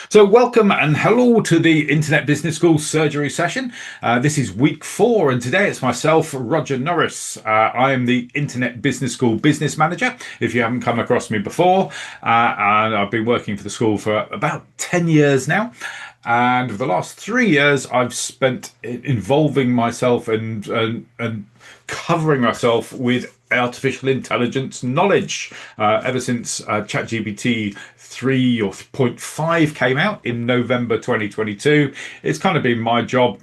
So welcome and hello to the Internet Business School surgery session. This is week 4 and today it's myself, Roger Norris. I am the Internet Business School business manager, if you haven't come across me before. And I've been working for the school for about 10 years now. And for the last 3 years, I've spent involving myself and covering myself with artificial intelligence knowledge ever since ChatGPT 3 or 0.5 came out in November 2022. It's kind of been my job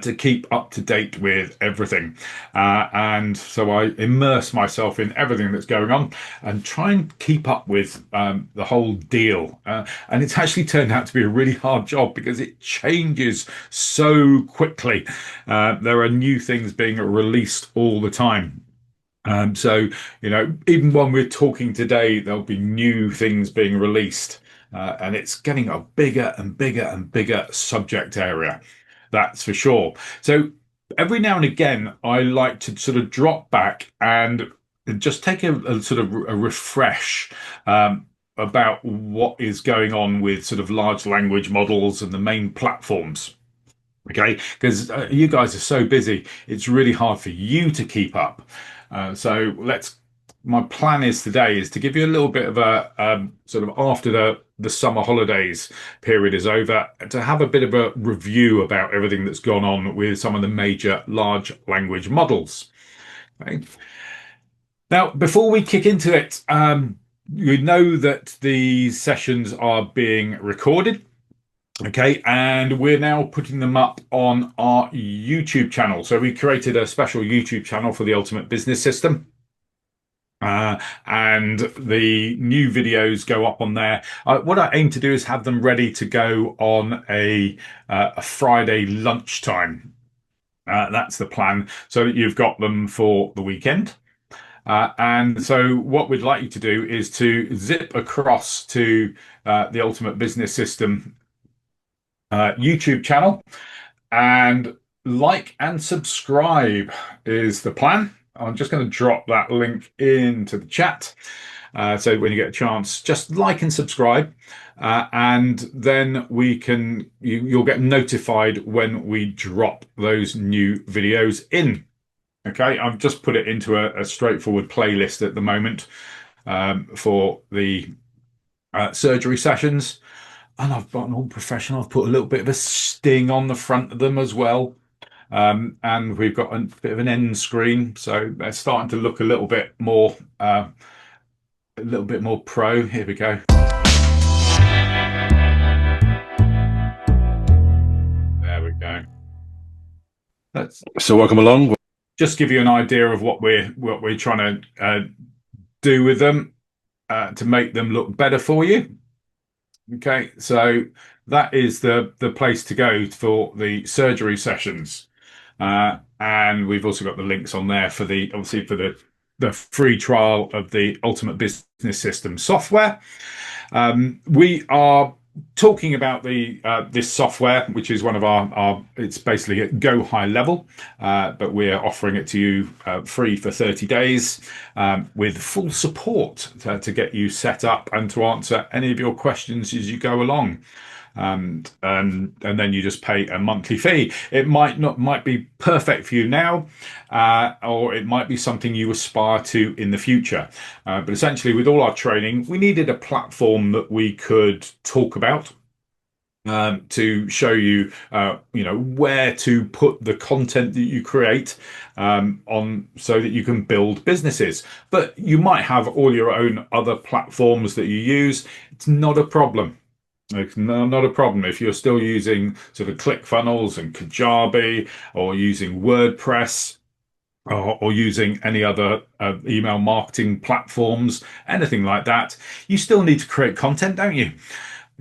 to keep up to date with everything. And so I immerse myself in everything that's going on and try and keep up with the whole deal. And it's actually turned out to be a really hard job because it changes so quickly. There are new things being released all the time. So, even when we're talking today, there'll be new things being released, and it's getting a bigger and bigger and bigger subject area. That's for sure. So every now and again, I like to sort of drop back and just take a sort of a refresh about what is going on with sort of large language models and the main platforms. Okay, because you guys are so busy, it's really hard for you to keep up. So my plan is today is to give you a little bit of a sort of after the summer holidays period is over, to have a bit of a review about everything that's gone on with some of the major large language models. Okay. Now, before we kick into it, you know that these sessions are being recorded. Okay, and we're now putting them up on our YouTube channel. So we created a special YouTube channel for the Ultimate Business System. And the new videos go up on there. What I aim to do is have them ready to go on a Friday lunchtime. That's the plan, so that you've got them for the weekend. And so what we'd like you to do is to zip across to the Ultimate Business System YouTube channel and like and subscribe is the plan. I'm just going to drop that link into the chat. So when you get a chance, just like and subscribe, and then you'll get notified when we drop those new videos in. Okay, I've just put it into a straightforward playlist at the moment for the surgery sessions. And I've got an all professional. I've put a little bit of a sting on the front of them as well. And we've got a bit of an end screen. So they're starting to look a little bit more pro. Here we go. There we go. So welcome along. Just give you an idea of what we're trying to do with them to make them look better for you. Okay, so that is the place to go for the surgery sessions, and we've also got the links on there for obviously for the free trial of the Ultimate Business System software. We are talking about this software, which is one of it's basically at go high level, but we're offering it to you free for 30 days with full support to get you set up and to answer any of your questions as you go along. And then you just pay a monthly fee. It might be perfect for you now, or it might be something you aspire to in the future. But essentially, with all our training, we needed a platform that we could talk about to show you, where to put the content that you create on, so that you can build businesses. But you might have all your own other platforms that you use. It's not a problem. No, not a problem if you're still using sort of ClickFunnels and Kajabi, or using WordPress, or using any other email marketing platforms, anything like that. You still need to create content, don't you?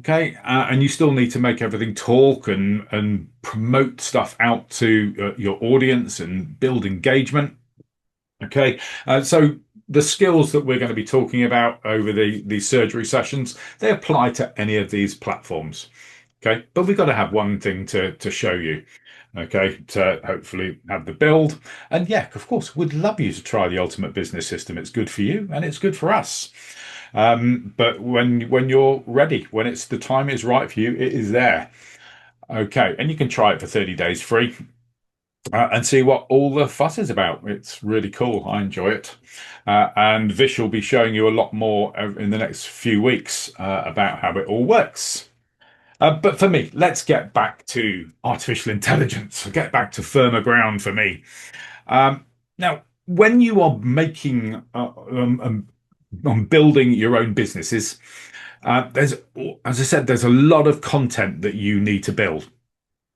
Okay, and you still need to make everything talk and promote stuff out to your audience and build engagement. Okay, so the skills that we're going to be talking about over the surgery sessions, they apply to any of these platforms. Okay, but we've got to have one thing to show you. Okay, to hopefully have the build. And yeah, of course, we'd love you to try the Ultimate Business System. It's good for you and it's good for us. But when you're ready, when it's the time is right for you, it is there. Okay, and you can try it for 30 days free and see what all the fuss is about. It's really cool. I enjoy it. And Vish will be showing you a lot more in the next few weeks about how it all works. But for me, let's get back to artificial intelligence, get back to firmer ground for me. Now, when you are making, building your own businesses, there's, as I said, there's a lot of content that you need to build.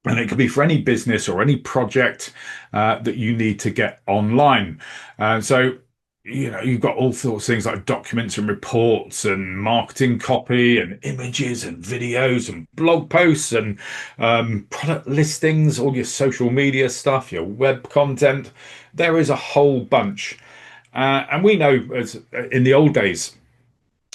And it could be for any business or any project that you need to get online. So, you've got all sorts of things like documents and reports and marketing copy and images and videos and blog posts and product listings, all your social media stuff, your web content. There is a whole bunch. And we know as in the old days,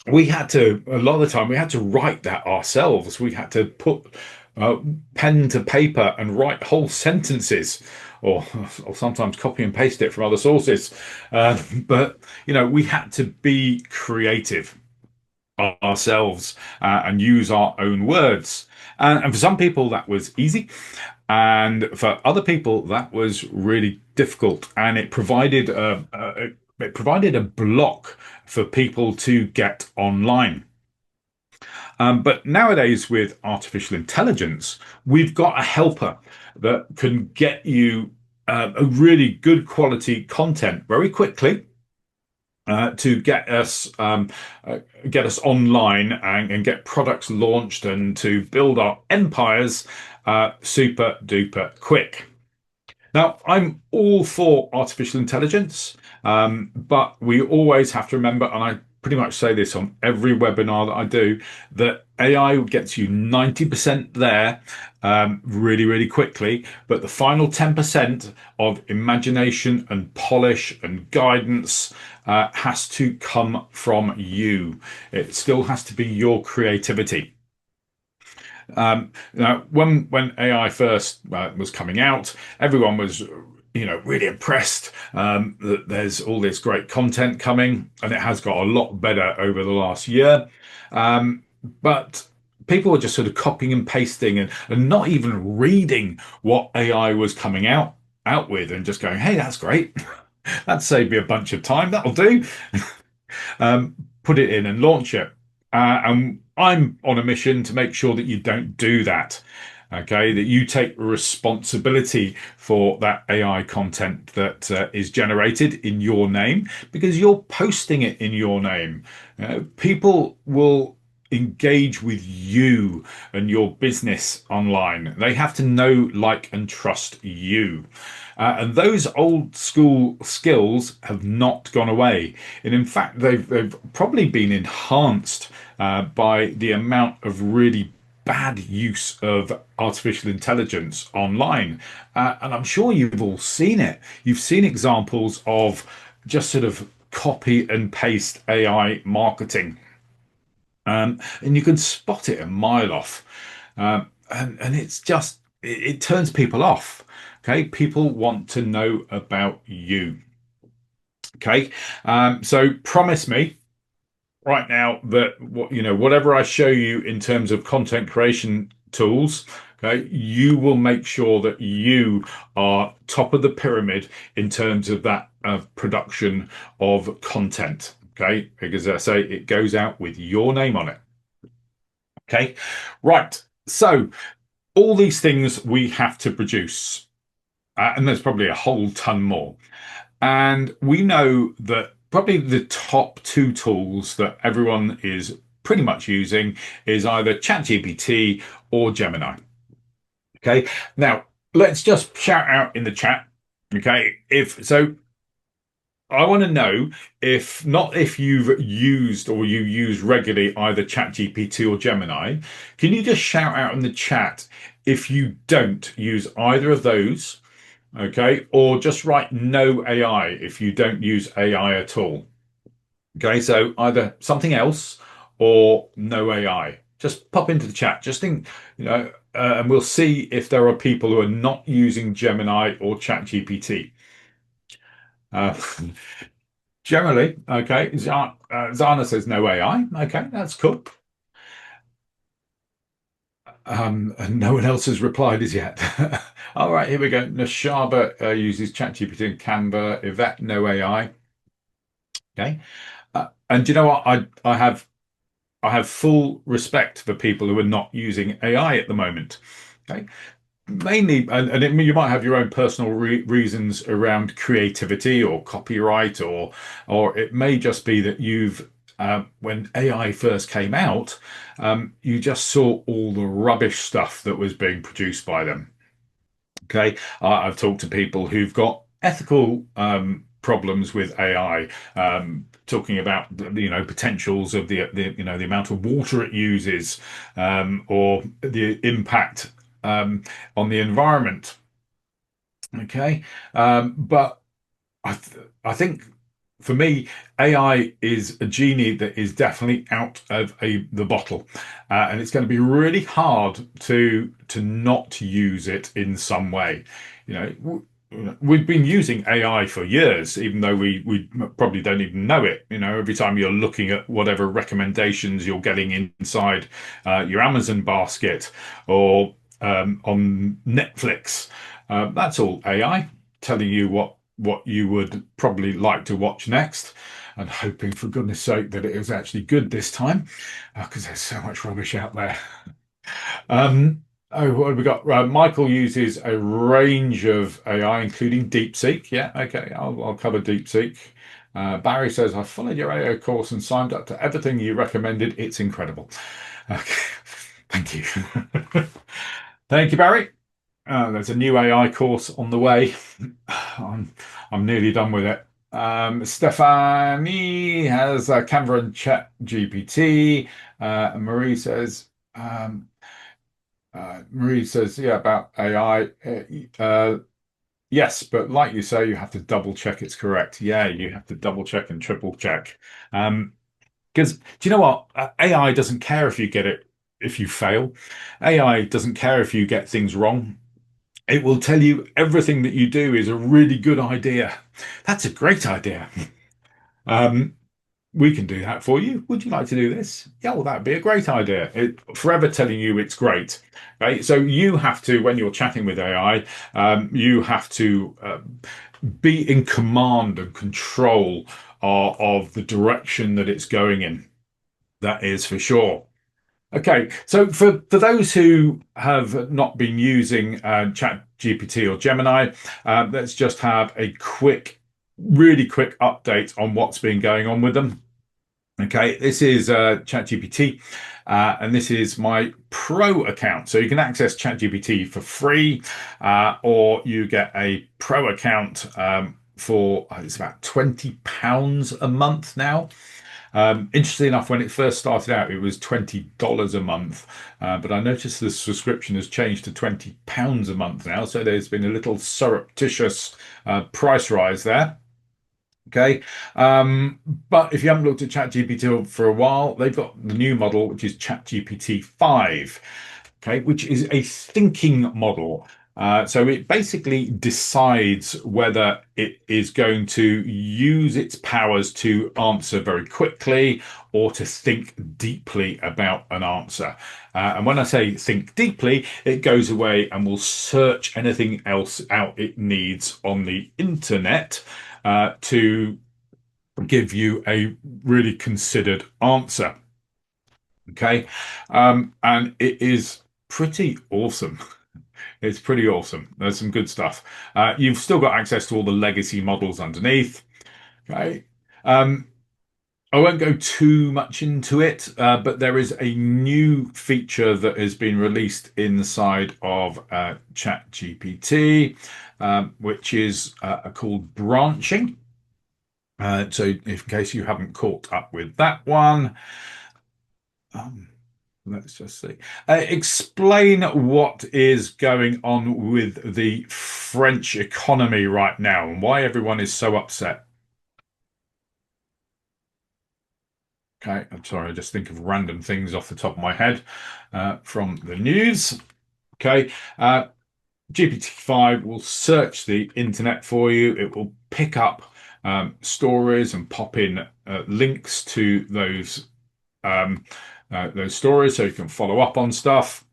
we had to a lot of the time we had to write that ourselves. We had to put uh, pen to paper and write whole sentences, or or sometimes copy and paste it from other sources. But we had to be creative ourselves and use our own words. And for some people that was easy, and for other people that was really difficult, and it provided a block for people to get online. But nowadays, with artificial intelligence, we've got a helper that can get you a really good quality content very quickly to get us online and get products launched and to build our empires super duper quick. Now, I'm all for artificial intelligence, but we always have to remember, and I pretty much say this on every webinar that I do, that AI gets you 90% there really, really quickly, but the final 10% of imagination and polish and guidance has to come from you. It still has to be your creativity. Now, when AI first was coming out, everyone was, really impressed that there's all this great content coming, and it has got a lot better over the last year. But people were just sort of copying and pasting and not even reading what AI was coming out with, and just going, "Hey, that's great. That saved me a bunch of time. That'll do." Put it in and launch it. And I'm on a mission to make sure that you don't do that. Okay, that you take responsibility for that AI content that is generated in your name because you're posting it in your name. People will engage with you and your business online. They have to know, like, and trust you. And those old school skills have not gone away. And in fact, they've probably been enhanced by the amount of really bad use of artificial intelligence online. And I'm sure you've all seen it. You've seen examples of just sort of copy and paste AI marketing. And you can spot it a mile off. And it's just, it turns people off. Okay. People want to know about you. Okay. So promise me right now that whatever I show you in terms of content creation tools, okay, you will make sure that you are top of the pyramid in terms of that production of content. Okay, because as I say, it goes out with your name on it. Okay, right. So all these things we have to produce, and there's probably a whole ton more. And we know that probably the top two tools that everyone is pretty much using is either ChatGPT or Gemini. Okay. Now, let's just shout out in the chat. Okay. If so, I want to know if not if you've used or you use regularly either ChatGPT or Gemini. Can you just shout out in the chat if you don't use either of those? Okay, or just write no AI if you don't use AI at all. Okay, so either something else or no AI. Just pop into the chat. Just think, and we'll see if there are people who are not using Gemini or ChatGPT. Uh, Generally, okay. Zana says no AI. Okay, that's cool. And no one else has replied as yet. All right, here we go. Nashaba uses ChatGPT and Canva. Yvette, no AI. Okay. And do you know what? I have full respect for people who are not using AI at the moment. Okay. Mainly, you might have your own personal reasons around creativity or copyright, or it may just be that when AI first came out, you just saw all the rubbish stuff that was being produced by them. Okay, I've talked to people who've got ethical problems with AI, talking about potentials of the amount of water it uses, or the impact on the environment. Okay, but I think for me, AI is a genie that is definitely out of the bottle, and it's going to be really hard to not use it in some way. You know, we've been using AI for years, even though we probably don't even know it. You know, every time you're looking at whatever recommendations you're getting inside your Amazon basket or on Netflix, that's all AI telling you what you would probably like to watch next, and hoping for goodness sake that it was actually good this time, because there's so much rubbish out there. Oh, what have we got? Michael uses a range of AI, including Deepseek. Yeah, okay, I'll cover Deepseek. Barry says, I followed your AI course and signed up to everything you recommended. It's incredible. Okay, thank you. Thank you, Barry. There's a new AI course on the way. I'm nearly done with it. Stephanie has Canva and Chat GPT. Marie says, yeah, about AI. Yes, but like you say, you have to double check it's correct. Yeah, you have to double check and triple check. Because do you know what? AI doesn't care if you get it, if you fail. AI doesn't care if you get things wrong. It will tell you everything that you do is a really good idea. That's a great idea. Um, we can do that for you. Would you like to do this? Yeah, well, that'd be a great idea. It forever telling you it's great. Right? So you have to, when you're chatting with AI, you have to be in command and control of the direction that it's going in. That is for sure. Okay, so for those who have not been using ChatGPT or Gemini, let's just have a really quick update on what's been going on with them. Okay, this is ChatGPT, and this is my Pro account. So you can access ChatGPT for free, or you get a Pro account for it's about £20 a month now. Interestingly enough, when it first started out, it was $20 a month, but I noticed the subscription has changed to £20 a month now. So there's been a little surreptitious price rise there. Okay. But if you haven't looked at ChatGPT for a while, they've got the new model, which is ChatGPT 5, okay, which is a thinking model. So it basically decides whether it is going to use its powers to answer very quickly or to think deeply about an answer. And when I say think deeply, it goes away and will search anything else out it needs on the internet to give you a really considered answer. Okay. And it is pretty awesome. It's pretty awesome. There's some good stuff. You've still got access to all the legacy models underneath. Okay. Um, I won't go too much into it, but there is a new feature that has been released inside of ChatGPT, which is called branching. So in case you haven't caught up with that one, um, let's just see. Explain what is going on with the French economy right now and why everyone is so upset. Okay, I'm sorry, I just think of random things off the top of my head from the news. Okay, GPT-5 will search the internet for you. It will pick up stories and pop in links to those stories so you can follow up on stuff.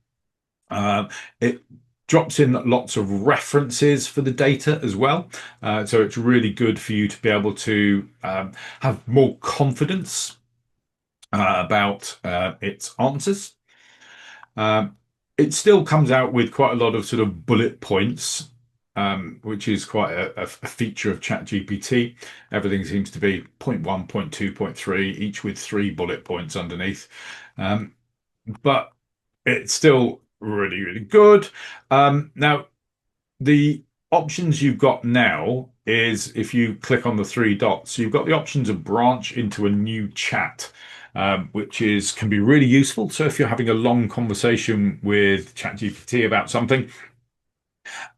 It drops in lots of references for the data as well. So it's really good for you to be able to have more confidence about its answers. Um, it still comes out with quite a lot of sort of bullet points, which is quite a feature of ChatGPT. Everything seems to be point one, point two, point three, each with 3 bullet points underneath. Um, but it's still really, really good. Now, the options you've got now is if you click on the 3 dots, you've got the option to branch into a new chat, which is can be really useful. So if you're having a long conversation with ChatGPT about something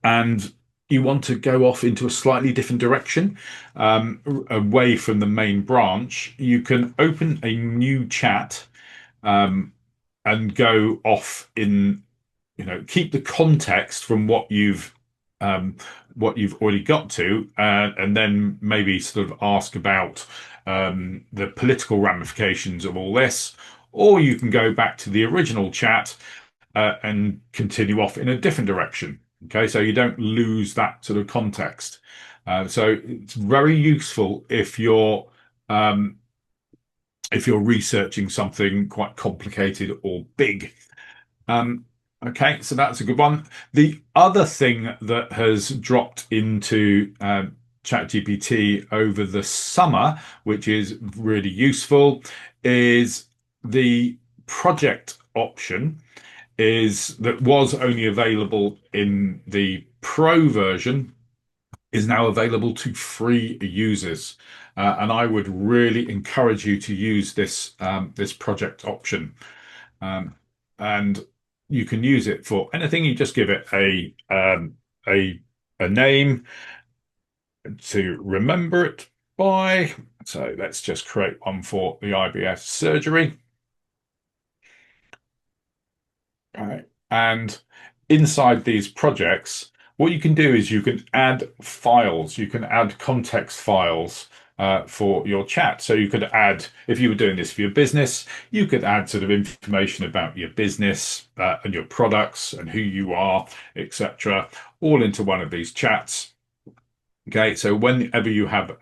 and you want to go off into a slightly different direction, away from the main branch, you can open a new chat, um, and go off in, keep the context from um, what you've already got to, and then maybe sort of ask about the political ramifications of all this, or you can go back to the original chat and continue off in a different direction. Okay, so you don't lose that sort of context. So it's very useful um, if you're researching something quite complicated or big. Um, okay, so that's a good one. The other thing that has dropped into ChatGPT over the summer, which is really useful, is the project option is that was only available in the pro version is now available to free users. And I would really encourage you to use this project option. Um, and you can use it for anything. You just give it a a name to remember it by. So let's just create one for the IBS surgery. Right. And inside these projects, what you can do is you can add files, you can add context files for your chat. So you could add, if you were doing this for your business, you could add sort of information about your business and your products and who you are, etc., all into one of these chats. Okay, so whenever you have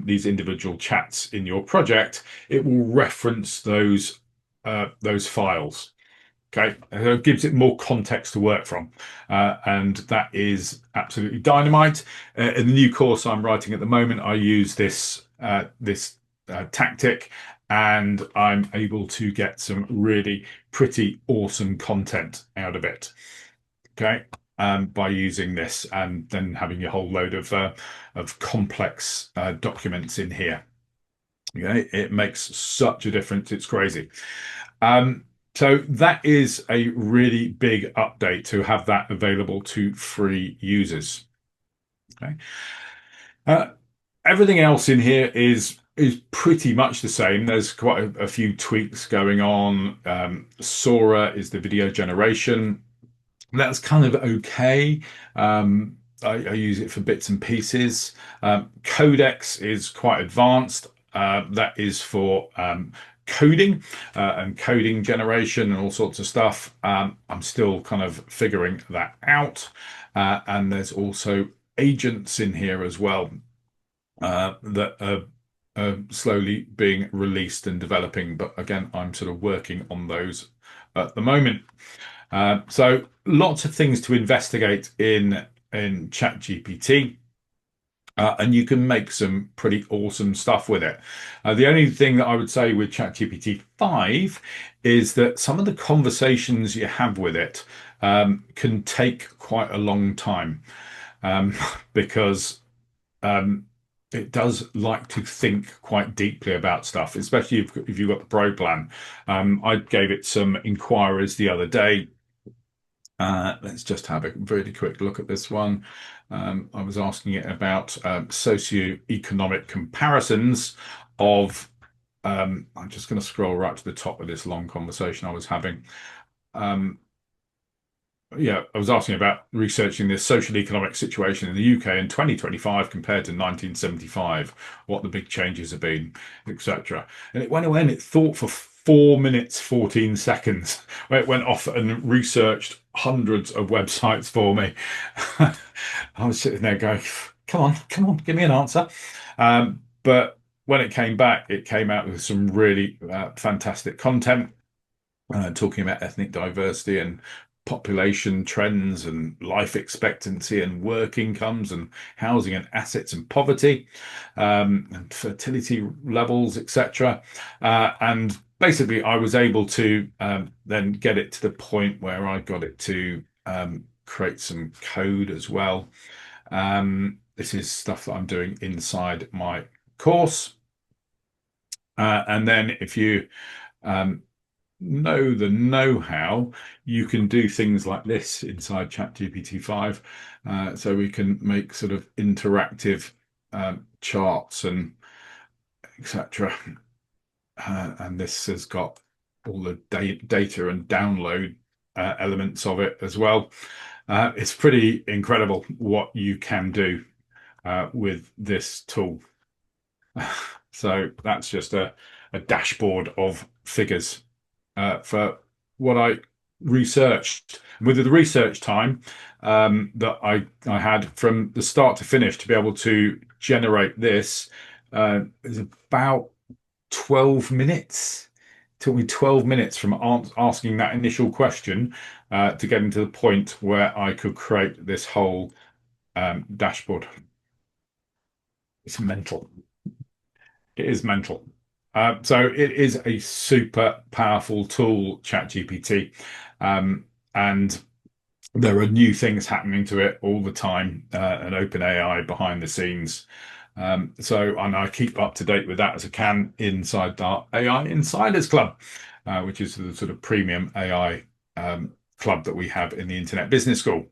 these individual chats in your project, it will reference those files. Okay, so it gives it more context to work from, and that is absolutely dynamite. In the new course I'm writing at the moment, I use this tactic, and I'm able to get some really pretty awesome content out of it. Okay, by using this and then having a whole load of complex documents in here. Okay, it makes such a difference. It's crazy. Um, so that is a really big update to have that available to free users. Okay. Uh, Everything else in here is pretty much the same. There's quite a few tweaks going on. Sora is the video generation. That's kind of okay. I use it for bits and pieces. Codex is quite advanced. That is for coding and coding generation and all sorts of stuff. I'm still kind of figuring that out. And there's also agents in here as well that are slowly being released and developing. But again, I'm sort of working on those at the moment. So lots of things to investigate in ChatGPT. And you can make some pretty awesome stuff with it. The only thing that I would say with ChatGPT 5 is that some of the conversations you have with it can take quite a long time, um, because um, it does like to think quite deeply about stuff, especially if you've got the Pro plan. I gave it some inquiries the other day. Let's just have a really quick look at this one. I was asking it about socio-economic comparisons of, I'm just going to scroll right to the top of this long conversation I was having. Um, yeah, I was asking about researching the social economic situation in the UK in 2025 compared to 1975, what the big changes have been, etc. And it went away and it thought for 4 minutes, 14 seconds, where it went off and researched hundreds of websites for me. I was sitting there going, come on, give me an answer. But when it came back, it came out with some really fantastic content talking about ethnic diversity and population trends and life expectancy and work incomes and housing and assets and poverty and fertility levels, etc. And basically, I was able to then get it to the point where I got it to create some code as well. This is stuff that I'm doing inside my course. And then if you um, know the know-how, you can do things like this inside ChatGPT 5. So we can make sort of interactive charts and etc. And this has got all the data and download elements of it as well. It's pretty incredible what you can do with this tool. So that's just a dashboard of figures for what I researched. With the research time that I had from the start to finish to be able to generate this is about 12 minutes. It took me 12 minutes from asking that initial question to getting to the point where I could create this whole dashboard. It's mental. It is mental. So it is a super powerful tool, ChatGPT, and there are new things happening to it all the time, and OpenAI behind the scenes. And I keep up to date with that as I can inside the AI Insiders Club, which is the sort of premium AI club that we have in the Internet Business School.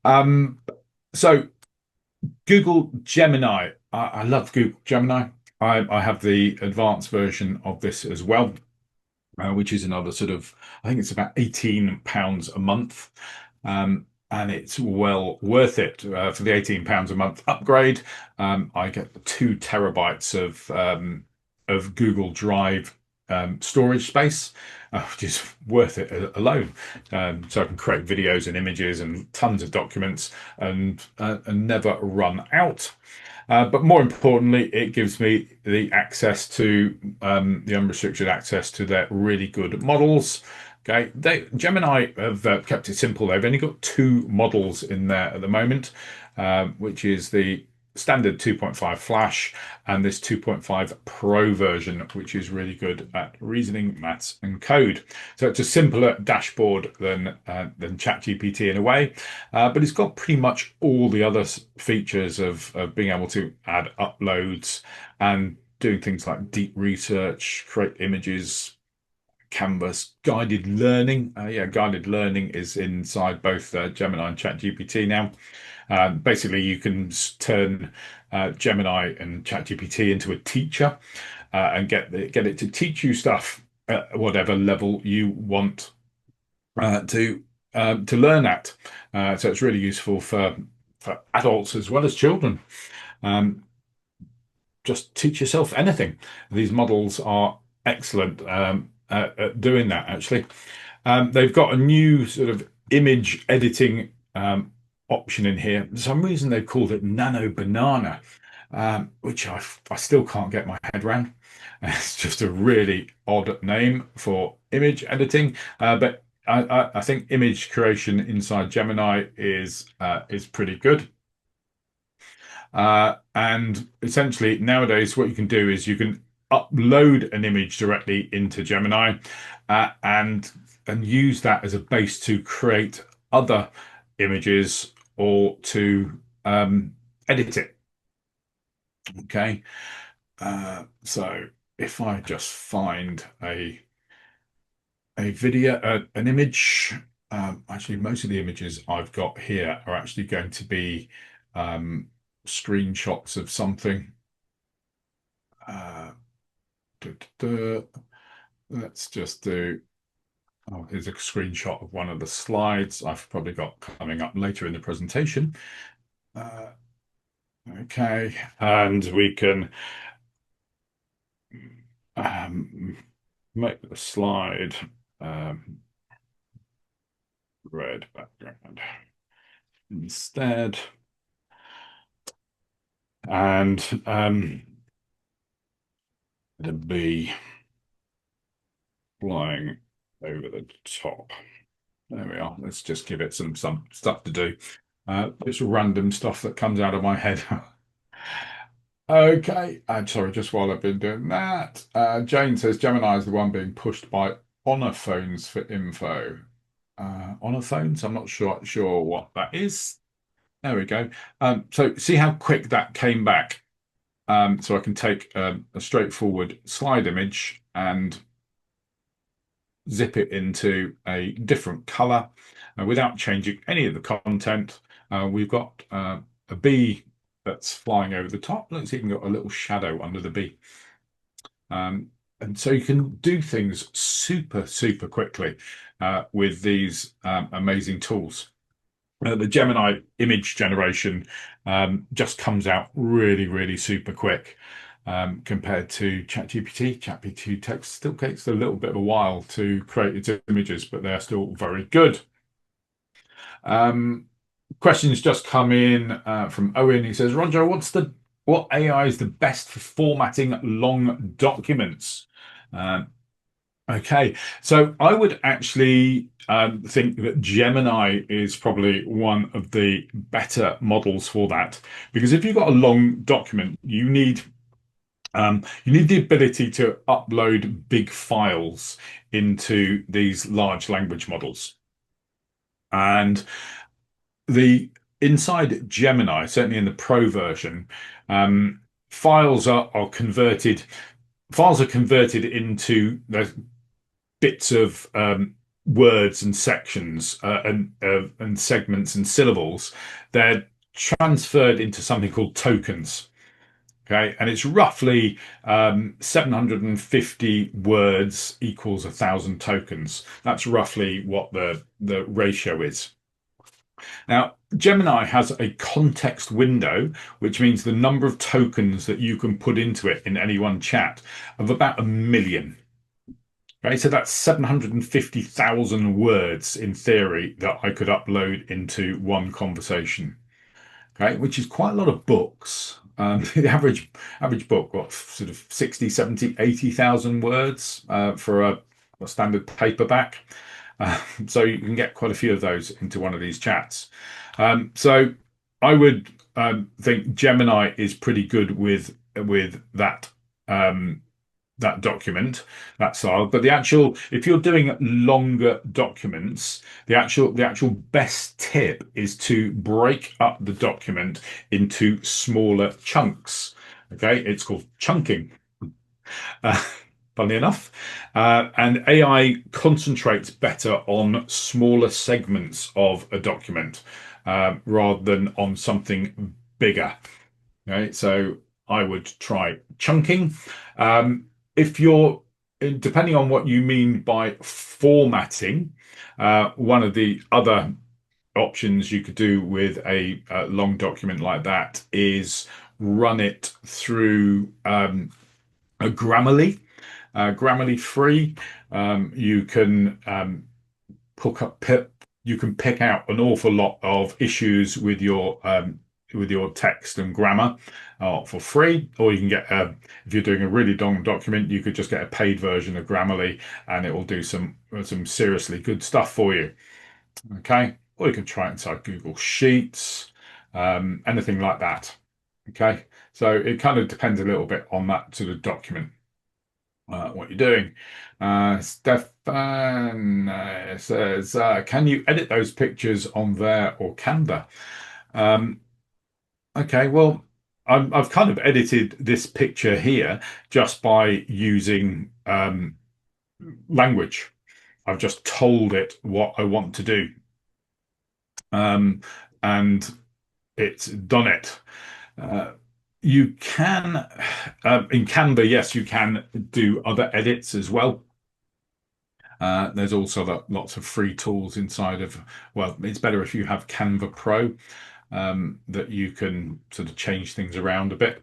Um, so Google Gemini. I love Google Gemini. I have the advanced version of this as well, which is another sort of, I think it's about £18 a month. And it's well worth it for the £18 a month upgrade. I get 2 terabytes of Google Drive storage space, which is worth it alone. So I can create videos and images and tons of documents and never run out. But more importantly, it gives me the access to the unrestricted access to their really good models. Okay, Gemini have kept it simple. They've only got 2 models in there at the moment, which is the standard 2.5 Flash and this 2.5 Pro version, which is really good at reasoning, maths, and code. So it's a simpler dashboard than ChatGPT in a way, but it's got pretty much all the other features of being able to add uploads and doing things like deep research, create images, Canvas, guided learning. Yeah, guided learning is inside both Gemini and ChatGPT now. Basically, you can turn Gemini and ChatGPT into a teacher and get it to teach you stuff at whatever level you want to learn at. So it's really useful for adults as well as children. Um, just teach yourself anything. These models are excellent at doing that, actually. They've got a new sort of image editing option in here. For some reason, they've called it Nano Banana, which I still can't get my head around. It's just a really odd name for image editing, but I think image creation inside Gemini is pretty good. And essentially nowadays what you can do is you can upload an image directly into Gemini and use that as a base to create other images or to edit it. Okay. So if I just find a video, an image, actually most of the images I've got here are actually going to be screenshots of something. Uh, duh, duh, duh. Let's just do Oh, here's a screenshot of one of the slides I've probably got coming up later in the presentation. Uh, okay, and we can um, make the slide um, red background instead. And the bee flying over the top. There we are. Let's just give it some stuff to do. It's random stuff that comes out of my head. Okay, I'm sorry, just while I've been doing that, Jane says Gemini is the one being pushed by Honor phones for info. Honor phones? I'm not sure what that is. There we go. So see how quick that came back. So I can take a straightforward slide image and zip it into a different color without changing any of the content. We've got a bee that's flying over the top. It's even got a little shadow under the bee. And so you can do things super quickly with these amazing tools. The Gemini image generation just comes out really super quick compared to ChatGPT. ChatGPT text still takes a little bit of a while to create its images, but they're still very good. Questions just come in from Owen. He says, Roger, what AI is the best for formatting long documents? Okay, so I would actually think that Gemini is probably one of the better models for that, because if you've got a long document, you need the ability to upload big files into these large language models, and the inside Gemini, certainly in the Pro version, um, files are converted. Files are converted into the bits of words and sections and segments and syllables. They're transferred into something called tokens. Okay, and it's roughly 750 words equals 1,000 tokens. That's roughly what the ratio is. Now, Gemini has a context window, which means the number of tokens that you can put into it in any one chat of about 1 million. Okay, so that's 750,000 words in theory that I could upload into one conversation. Okay, which is quite a lot of books. The average book, what, sort of 60, 70, 80,000 words for a standard paperback. So you can get quite a few of those into one of these chats. So I would think Gemini is pretty good with that that document, that style. But the actual, if you're doing longer documents, the actual best tip is to break up the document into smaller chunks. Okay, it's called chunking. Uh, Funnily enough, and AI concentrates better on smaller segments of a document rather than on something bigger. Okay, so I would try chunking. If you're, depending on what you mean by formatting, one of the other options you could do with a long document like that is run it through a Grammarly. Grammarly free. You can hook up you can pick out an awful lot of issues with your text and grammar for free, or you can get if you're doing a really long document, you could just get a paid version of Grammarly, and it will do some seriously good stuff for you. Okay, or you can try it inside Google Sheets, anything like that. Okay, so it kind of depends a little bit on that sort of document what you're doing. Stefan says, can you edit those pictures on there or Canva? Um, okay, well, I've kind of edited this picture here just by using language. I've just told it what I want to do. And it's done it. Uh, you can, in Canva, yes, you can do other edits as well. There's also lots of free tools inside of, well, it's better if you have Canva Pro, that you can sort of change things around a bit.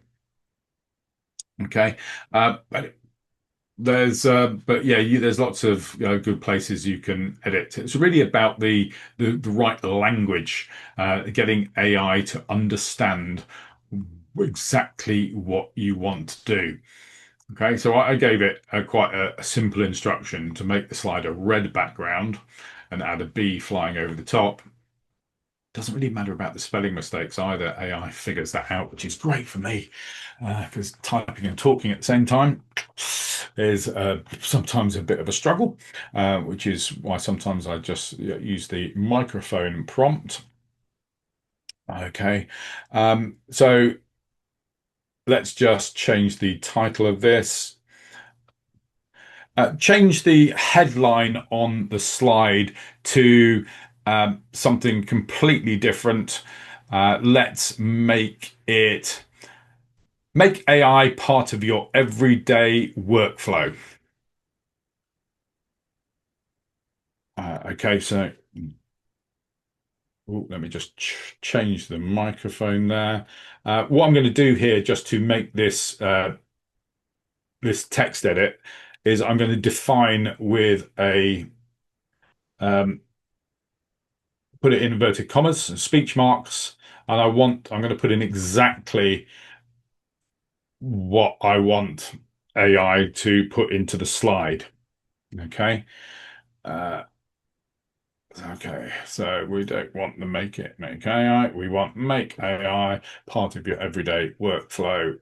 Okay. But but yeah, there's lots of good places you can edit. It's really about the right language, getting AI to understand exactly what you want to do. Okay, so I gave it quite a simple instruction to make the slide a red background and add a bee flying over the top. Doesn't really matter about the spelling mistakes either. AI figures that out, which is great for me because typing and talking at the same time is sometimes a bit of a struggle, which is why sometimes I just use the microphone prompt. Okay, so let's just change the title of this. Change the headline on the slide to something completely different. Let's make AI part of your everyday workflow. Okay, so let me just change the microphone there. What I'm going to do here, just to make this text edit, is I'm going to define with a put it in inverted commas and speech marks, and I'm going to put in exactly what I want AI to put into the slide. Okay. Uh, okay. So we don't want to make AI. We want make AI part of your everyday workflow.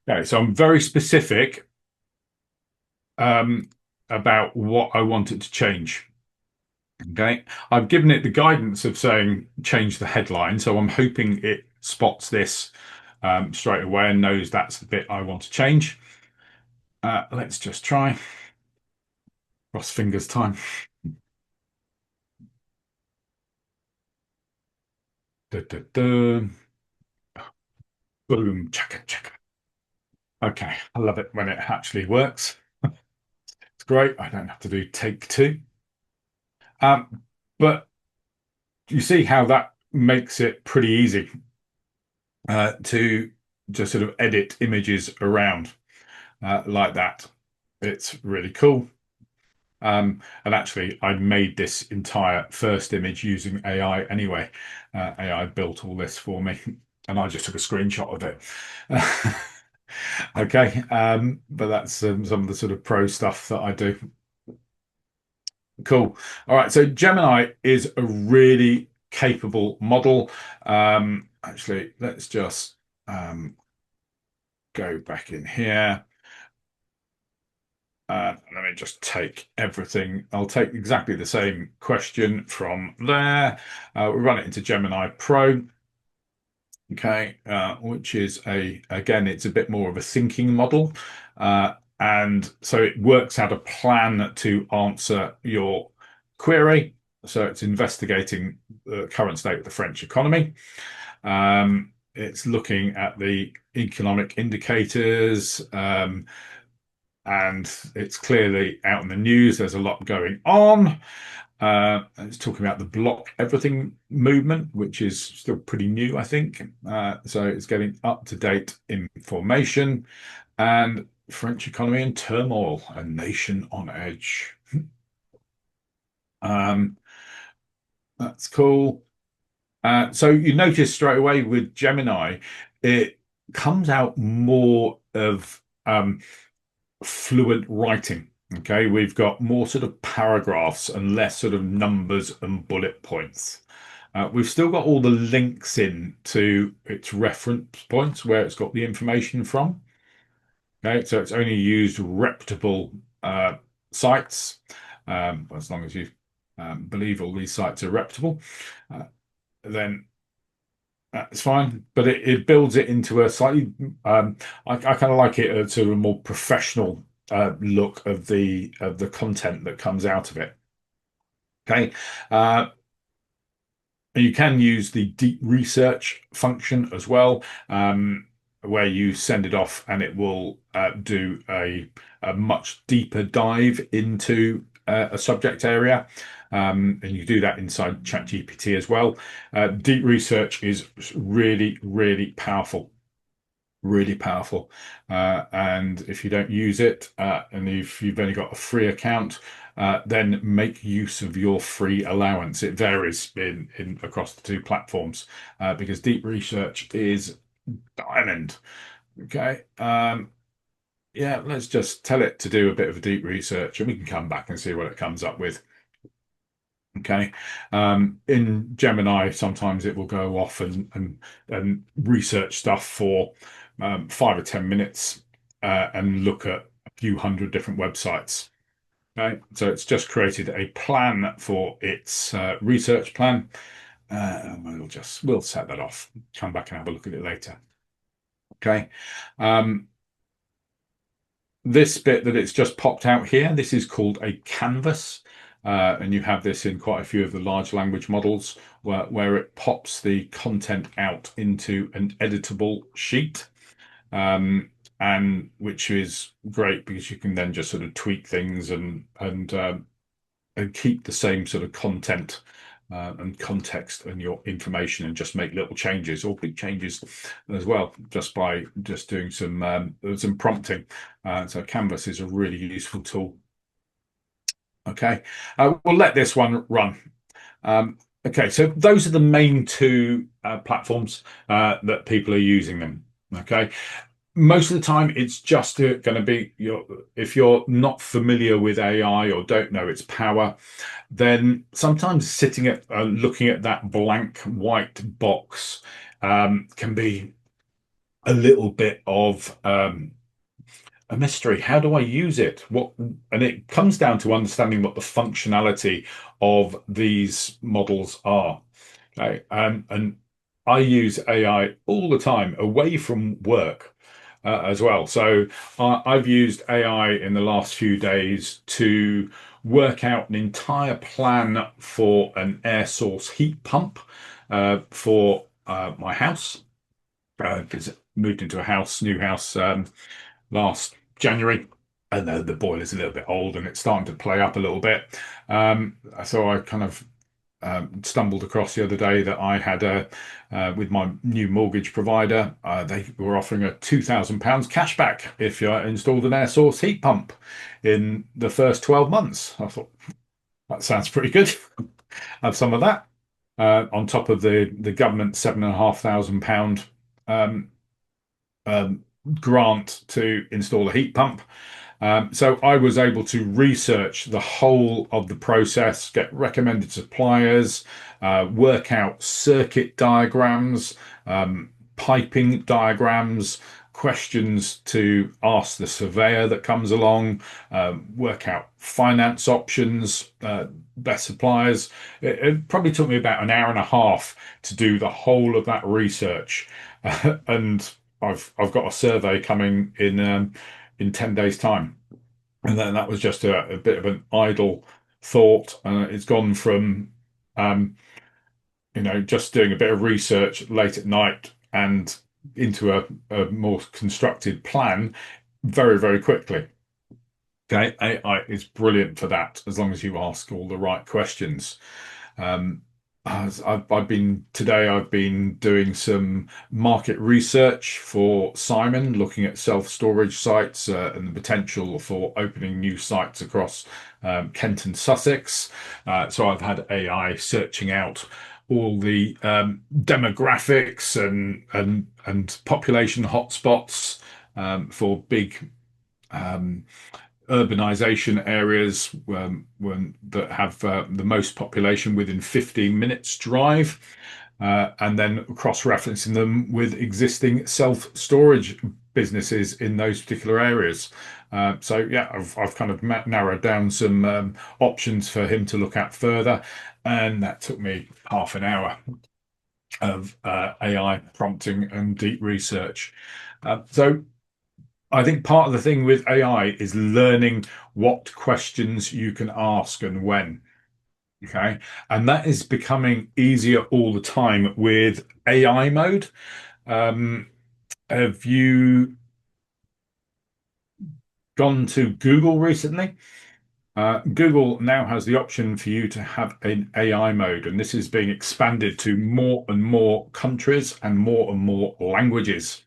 Okay. So I'm very specific um, about what I want it to change. Okay. I've given it the guidance of saying change the headline. So I'm hoping it spots this straight away and knows that's the bit I want to change. Let's just try. Cross fingers time. Da, da, da. Boom, chaka, chaka. Okay, I love it when it actually works. It's great. I don't have to do take two. But you see how that makes it pretty easy to just sort of edit images around like that. It's really cool. And actually, I made this entire first image using AI anyway. AI built all this for me, and I just took a screenshot of it. Okay, but that's some of the sort of pro stuff that I do. Cool. All right, so Gemini is a really capable model. Actually, let's just go back in here. Let me just take everything. I'll take exactly the same question from there. We'll run it into Gemini Pro. Okay, which is again, it's a bit more of a thinking model. And so it works out a plan to answer your query. So it's investigating the current state of the French economy. It's looking at the economic indicators, and it's clearly out in the news. There's a lot going on. It's talking about the block everything movement, which is still pretty new, I think. So it's getting up-to-date information, and French economy in turmoil, a nation on edge. Um, that's cool. So you notice straight away with Gemini, it comes out more of fluent writing. Okay, we've got more sort of paragraphs and less sort of numbers and bullet points. We've still got all the links in to its reference points where it's got the information from. Okay, so it's only used reputable sites, as long as you believe all these sites are reputable, uh, then that's fine. But it builds it into a slightly, I kind of like it a sort of a more professional look of the content that comes out of it. Okay. You can use the deep research function as well. where you send it off and it will do a much deeper dive into a subject area. And you do that inside ChatGPT as well. Deep research is really, really powerful, really powerful. And if you don't use it, and if you've only got a free account, then make use of your free allowance. It varies in across the two platforms, because deep research is diamond. Okay. Yeah, let's just tell it to do a bit of a deep research and we can come back and see what it comes up with. Okay. In Gemini, sometimes it will go off and research stuff for 5 or 10 minutes and look at a few hundred different websites. Okay. So it's just created a plan for its research plan. We'll set that off. Come back and have a look at it later. Okay. Um, This bit that it's just popped out here, this is called a canvas. And you have this in quite a few of the large language models where it pops the content out into an editable sheet. And which is great because you can then just sort of tweak things and keep the same sort of content and context and your information and just make little changes or big changes as well just by just doing some prompting. So Canvas is a really useful tool. Okay, we'll let this one run. Okay, so those are the main two platforms that people are using them. Okay, most of the time it's just going to be if you're not familiar with AI or don't know its power, then sometimes sitting at looking at that blank white box can be a little bit of a mystery. How do I use it? And it comes down to understanding what the functionality of these models are. Okay? And I use AI all the time away from work as well. So I've used AI in the last few days to work out an entire plan for an air source heat pump for my house. Because moved into a new house last January, and the boiler's a little bit old and it's starting to play up a little bit. So I kind of stumbled across the other day that I had with my new mortgage provider, they were offering a £2,000 cashback if you installed an air source heat pump in the first 12 months. I thought that sounds pretty good. Have some of that on top of the government £7,500 um, um, grant to install a heat pump. So I was able to research the whole of the process, get recommended suppliers, work out circuit diagrams, piping diagrams, questions to ask the surveyor that comes along, work out finance options, best suppliers. It probably took me about an hour and a half to do the whole of that research, and I've got a survey coming in 10 days' time. And then that was just a bit of an idle thought. It's gone from, um, just doing a bit of research late at night and into a more constructed plan very, very quickly. Okay, AI is brilliant for that as long as you ask all the right questions. Um, I've been doing some market research for Simon, looking at self-storage sites and the potential for opening new sites across Kent and Sussex. So I've had AI searching out all the demographics and population hotspots for big urbanization areas that have the most population within 15 minutes drive, and then cross-referencing them with existing self-storage businesses in those particular areas. So yeah, I've kind of narrowed down some options for him to look at further, and that took me half an hour of AI prompting and deep research. So I think part of the thing with AI is learning what questions you can ask and when. Okay. And that is becoming easier all the time with AI mode. Um, Have you gone to Google recently? Google now has the option for you to have an AI mode, and this is being expanded to more and more countries and more languages.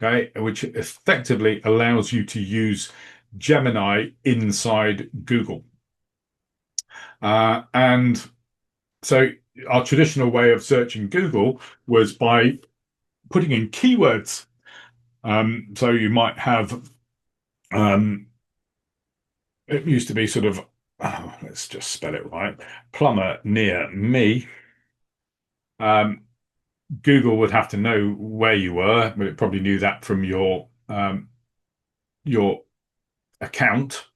Okay, which effectively allows you to use Gemini inside Google. And so our traditional way of searching Google was by putting in keywords. So you might have, um, it used to be sort of, oh, let's just spell it right, plumber near me. Um, Google would have to know where you were, but it probably knew that from your account.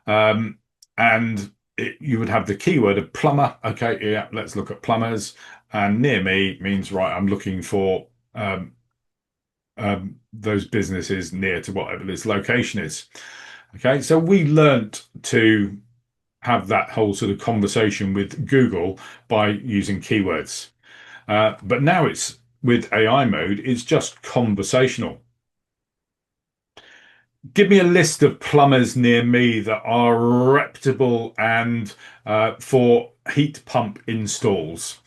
Um, and you would have the keyword of plumber. Okay, yeah, let's look at plumbers. And near me means, right, I'm looking for those businesses near to whatever this location is. Okay, so we learnt to have that whole sort of conversation with Google by using keywords. But now it's with AI mode, it's just conversational. Give me a list of plumbers near me that are reputable and for heat pump installs.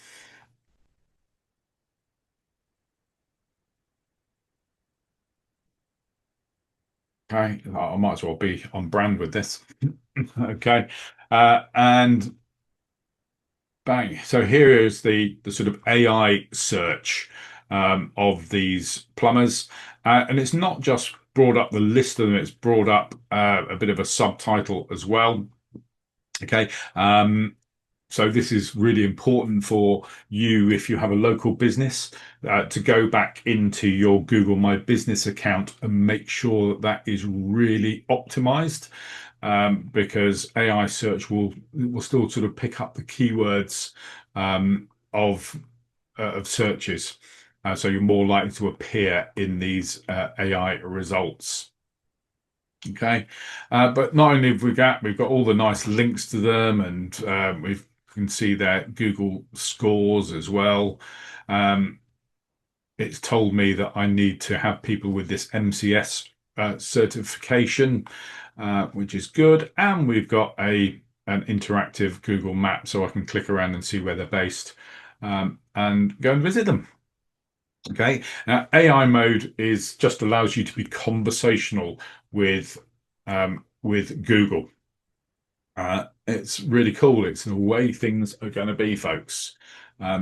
Okay, I might as well be on brand with this. Okay, and bang. So here is the sort of AI search of these plumbers, and it's not just brought up the list of them; it's brought up a bit of a subtitle as well. Okay, so this is really important for you if you have a local business to go back into your Google My Business account and make sure that that is really optimized, because AI search will still sort of pick up the keywords of searches. So you're more likely to appear in these AI results. Okay, but not only have we've got all the nice links to them, and we can see their Google scores as well. Um, it's told me that I need to have people with this MCS certification, which is good, and we've got a an interactive Google map, so I can click around and see where they're based, and go and visit them. Okay. Now, AI mode is just allows you to be conversational with Google. It's really cool. It's the way things are going to be, folks.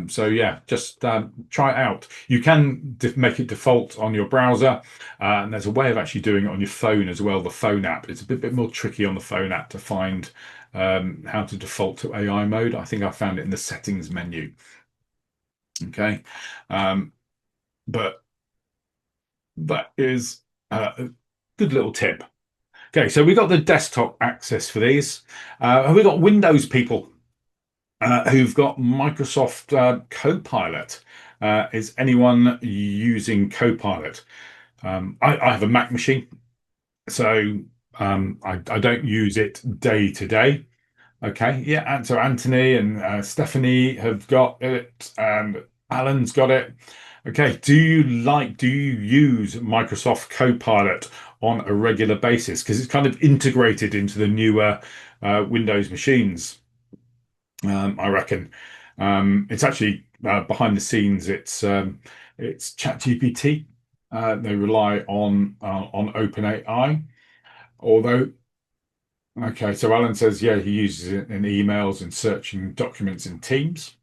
So yeah, just try it out. You can make it default on your browser, and there's a way of actually doing it on your phone as well. The phone app. It's a bit more tricky on the phone app to find how to default to AI mode. I think I found it in the settings menu. Okay, um, but that is a good little tip. Okay, so we got the desktop access for these. Have we got Windows people who've got Microsoft CoPilot? Is anyone using CoPilot? I have a Mac machine, so I don't use it day to day. Okay, yeah, and so Anthony and Stephanie have got it, and Alan's got it. Okay, do you use Microsoft Copilot on a regular basis? Because it's kind of integrated into the newer Windows machines, I reckon. It's actually behind the scenes, it's ChatGPT. They rely on OpenAI, although okay, so Alan says, yeah, he uses it in emails and searching documents in Teams.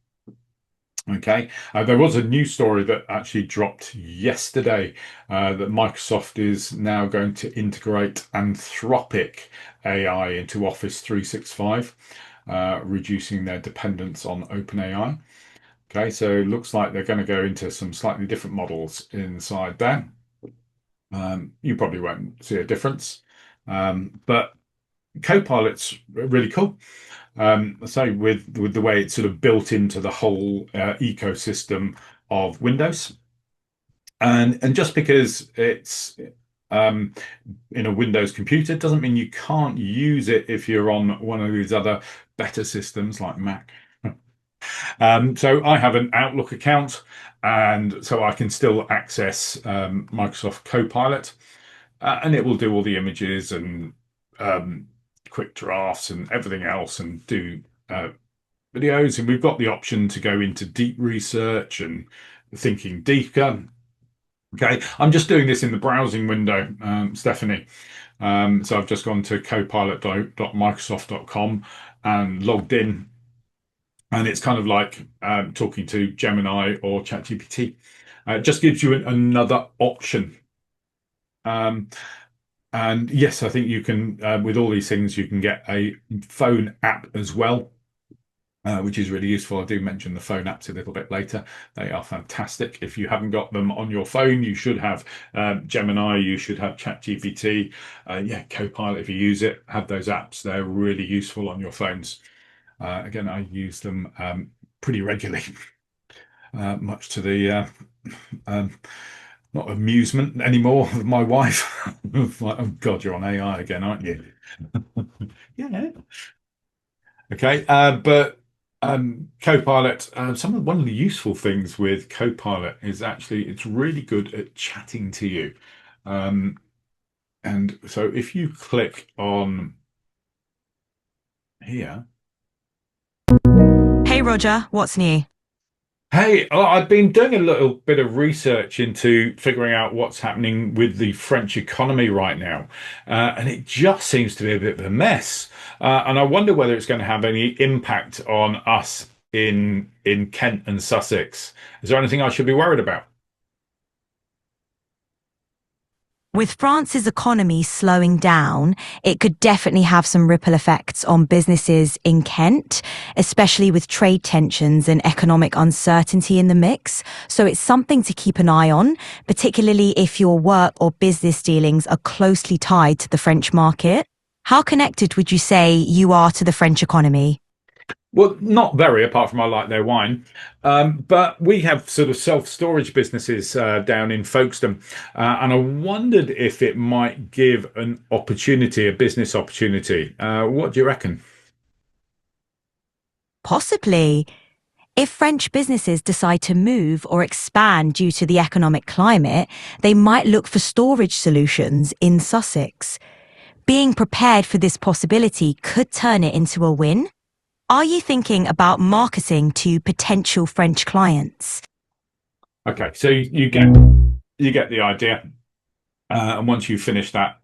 Okay, there was a news story that actually dropped yesterday that Microsoft is now going to integrate Anthropic AI into Office 365, reducing their dependence on OpenAI. Okay, so it looks like they're going to go into some slightly different models inside there. You probably won't see a difference, but Copilot's really cool. So with the way it's sort of built into the whole ecosystem of Windows, and just because it's um, in a Windows computer doesn't mean you can't use it if you're on one of these other better systems like Mac. So I have an Outlook account, and so I can still access Microsoft Copilot, and it will do all the images and um, quick drafts and everything else, and do videos. And we've got the option to go into deep research and thinking deeper. Okay, I'm just doing this in the browsing window, Stephanie. So I've just gone to copilot.microsoft.com and logged in, and it's kind of like talking to Gemini or ChatGPT. It just gives you another option. Um, and yes, I think you can, with all these things, you can get a phone app as well, which is really useful. I do mention the phone apps a little bit later. They are fantastic. If you haven't got them on your phone, you should have Gemini, you should have ChatGPT. Yeah, Copilot, if you use it, have those apps. They're really useful on your phones. Again, I use them pretty regularly, much to the um, not amusement anymore of my wife. Like, oh God, you're on AI again, aren't you? Yeah. Okay, but Copilot, one of the useful things with Copilot is actually it's really good at chatting to you. Um, and so if you click on here, Hey Roger, what's new? hey, I've been doing a little bit of research into figuring out what's happening with the French economy right now, and it just seems to be a bit of a mess. And I wonder whether it's going to have any impact on us in Kent and Sussex. Is there anything I should be worried about? With France's economy slowing down, it could definitely have some ripple effects on businesses in Kent, especially with trade tensions and economic uncertainty in the mix. So it's something to keep an eye on, particularly if your work or business dealings are closely tied to the French market. How connected would you say you are to the French economy? Well, not very, apart from I like their wine. But we have sort of self-storage businesses down in Folkestone, and I wondered if it might give an opportunity, a business opportunity. What do you reckon? Possibly. If French businesses decide to move or expand due to the economic climate, they might look for storage solutions in Sussex. Being prepared for this possibility could turn it into a win. Are you thinking about marketing to potential French clients? Okay, so you get the idea, and once you finish that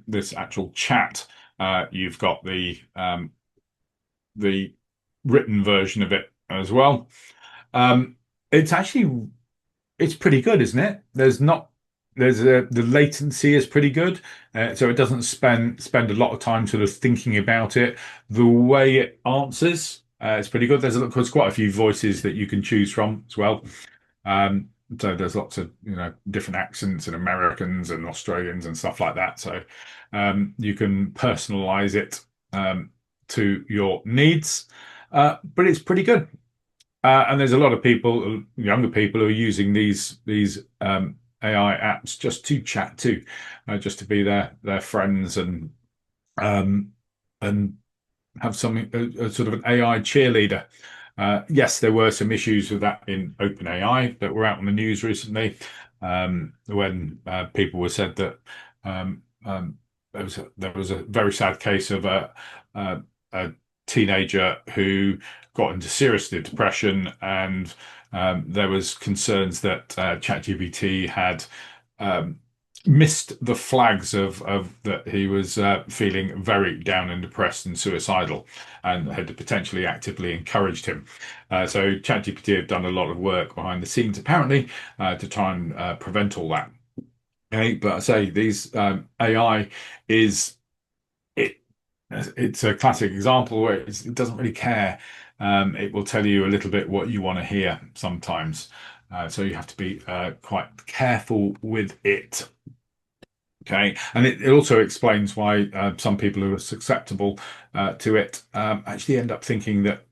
this actual chat, you've got the written version of it as well. Um, it's actually it's pretty good, isn't it? The latency is pretty good, so it doesn't spend a lot of time sort of thinking about it. The way it answers, it's pretty good. There's quite a few voices that you can choose from as well. Um, so there's lots of different accents and Americans and Australians and stuff like that. So you can personalize it to your needs, but it's pretty good. And there's a lot of people, younger people, who are using these AI apps just to chat to, just to be their friends um, and have something a sort of an AI cheerleader. Yes, there were some issues with that in OpenAI that were out on the news recently, when people were said that there was a very sad case of a teenager who got into serious depression, and there was concerns that ChatGPT had um, missed the flags of that he was feeling very down and depressed and suicidal, and had potentially actively encouraged him. So ChatGPT have done a lot of work behind the scenes, apparently, to try and prevent all that. Okay, but I say these AI is it. It's a classic example where it doesn't really care. It will tell you a little bit what you want to hear sometimes. So you have to be quite careful with it. Okay, and it also explains why some people who are susceptible to it actually end up thinking that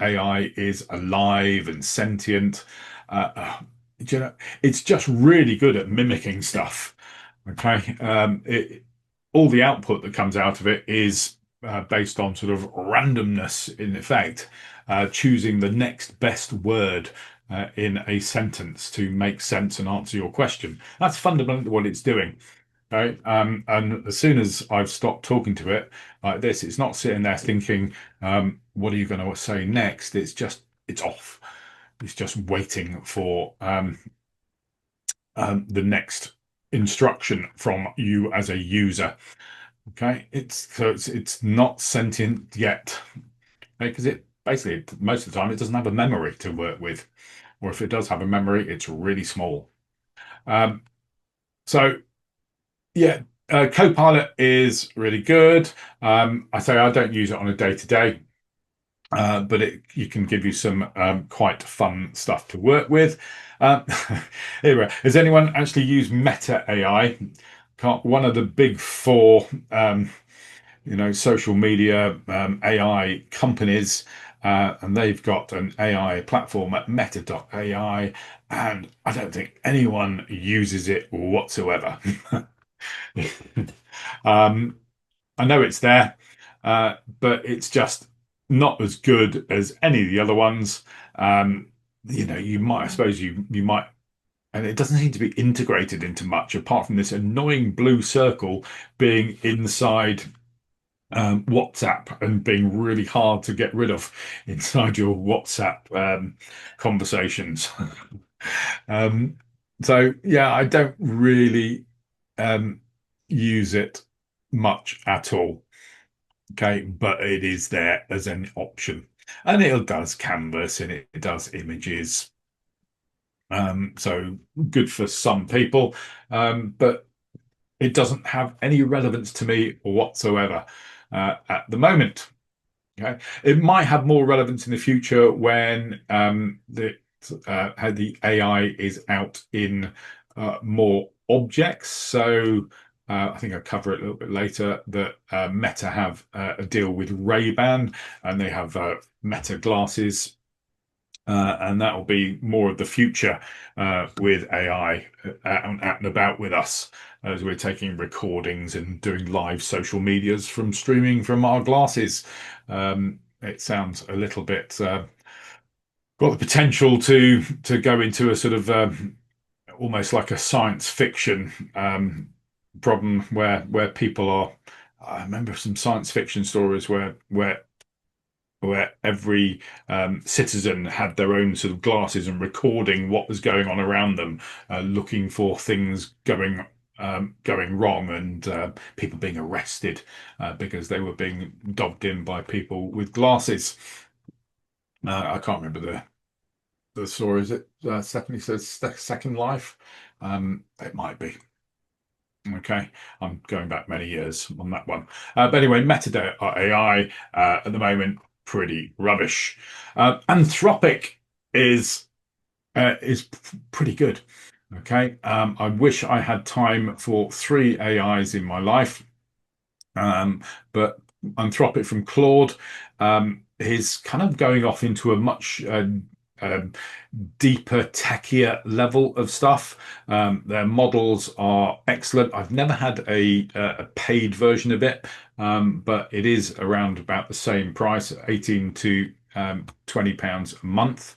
AI is alive and sentient. You know, it's just really good at mimicking stuff. Okay, all the output that comes out of it is based on sort of randomness in effect. choosing the next best word in a sentence to make sense and answer your question. That's fundamentally what it's doing. Right. And as soon as I've stopped talking to it like this, it's not sitting there thinking, what are you going to say next? It's off. It's just waiting for the next instruction from you as a user. Okay. It's not sentient yet. Okay? Because it basically, most of the time, it doesn't have a memory to work with. Or if it does have a memory, it's really small. Um, so Yeah, CoPilot is really good. I say I don't use it on a day-to-day, but you can give you some quite fun stuff to work with. Um, anyway, has anyone actually used Meta.ai? One of the big four, social media AI companies, and they've got an AI platform at Meta.ai, and I don't think anyone uses it whatsoever. Um, I know it's there, but it's just not as good as any of the other ones. Um, I suppose you might, and it doesn't seem to be integrated into much apart from this annoying blue circle being inside WhatsApp and being really hard to get rid of inside your WhatsApp conversations. Um, so yeah, I don't really um, use it much at all. Okay, but it is there as an option, and it does canvas and it does images. So good for some people, but it doesn't have any relevance to me whatsoever at the moment. Okay, it might have more relevance in the future when how the AI is out in more objects. So I think I'll cover it a little bit later that Meta have a deal with Ray-Ban, and they have Meta glasses. And that will be more of the future with AI out and about with us as we're taking recordings and doing live social medias from streaming from our glasses. It sounds a little bit got the potential to go into a sort of almost like a science fiction problem where people are. I remember some science fiction stories where every citizen had their own sort of glasses and recording what was going on around them, looking for things going wrong, and people being arrested because they were being dogged in by people with glasses. I can't remember the story. Is it Stephanie says Second Life? It might be. Okay, I'm going back many years on that one. But anyway, Meta.ai at the moment, pretty rubbish. Anthropic is pretty good. Okay, I wish I had time for three AIs in my life, but Anthropic from Claude is kind of going off into a much um, deeper, techier level of stuff. Their models are excellent. I've never had a paid version of it, but it is around about the same price, 18 to £20 a month.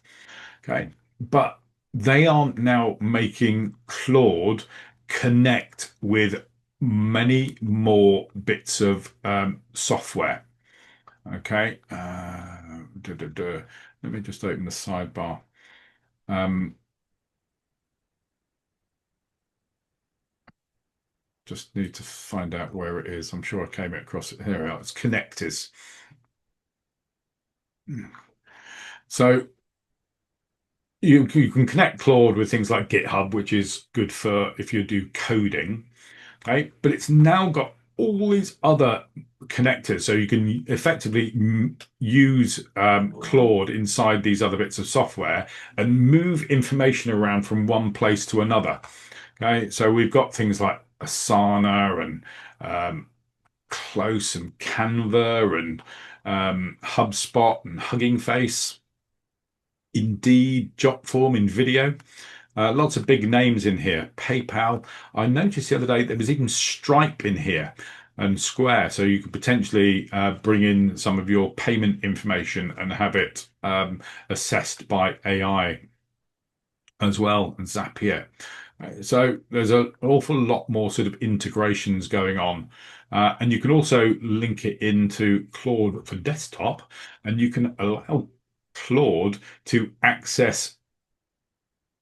Okay, but they are now making Claude connect with many more bits of software. Okay, let me just open the sidebar. Um, just need to find out where it is. I'm sure I came across it. Here we are. It's connectors. So you can connect Claude with things like GitHub, which is good for if you do coding. Okay, but it's now got all these other connectors, so you can effectively use Claude inside these other bits of software and move information around from one place to another. Okay, so we've got things like Asana and Close and Canva and HubSpot and Hugging Face, Indeed, Jotform in video. Lots of big names in here. PayPal. I noticed the other day there was even Stripe in here. and Square. So you could potentially bring in some of your payment information and have it assessed by AI as well, and Zapier. So there's an awful lot more sort of integrations going on. And you can also link it into Claude for desktop, and you can allow Claude to uh,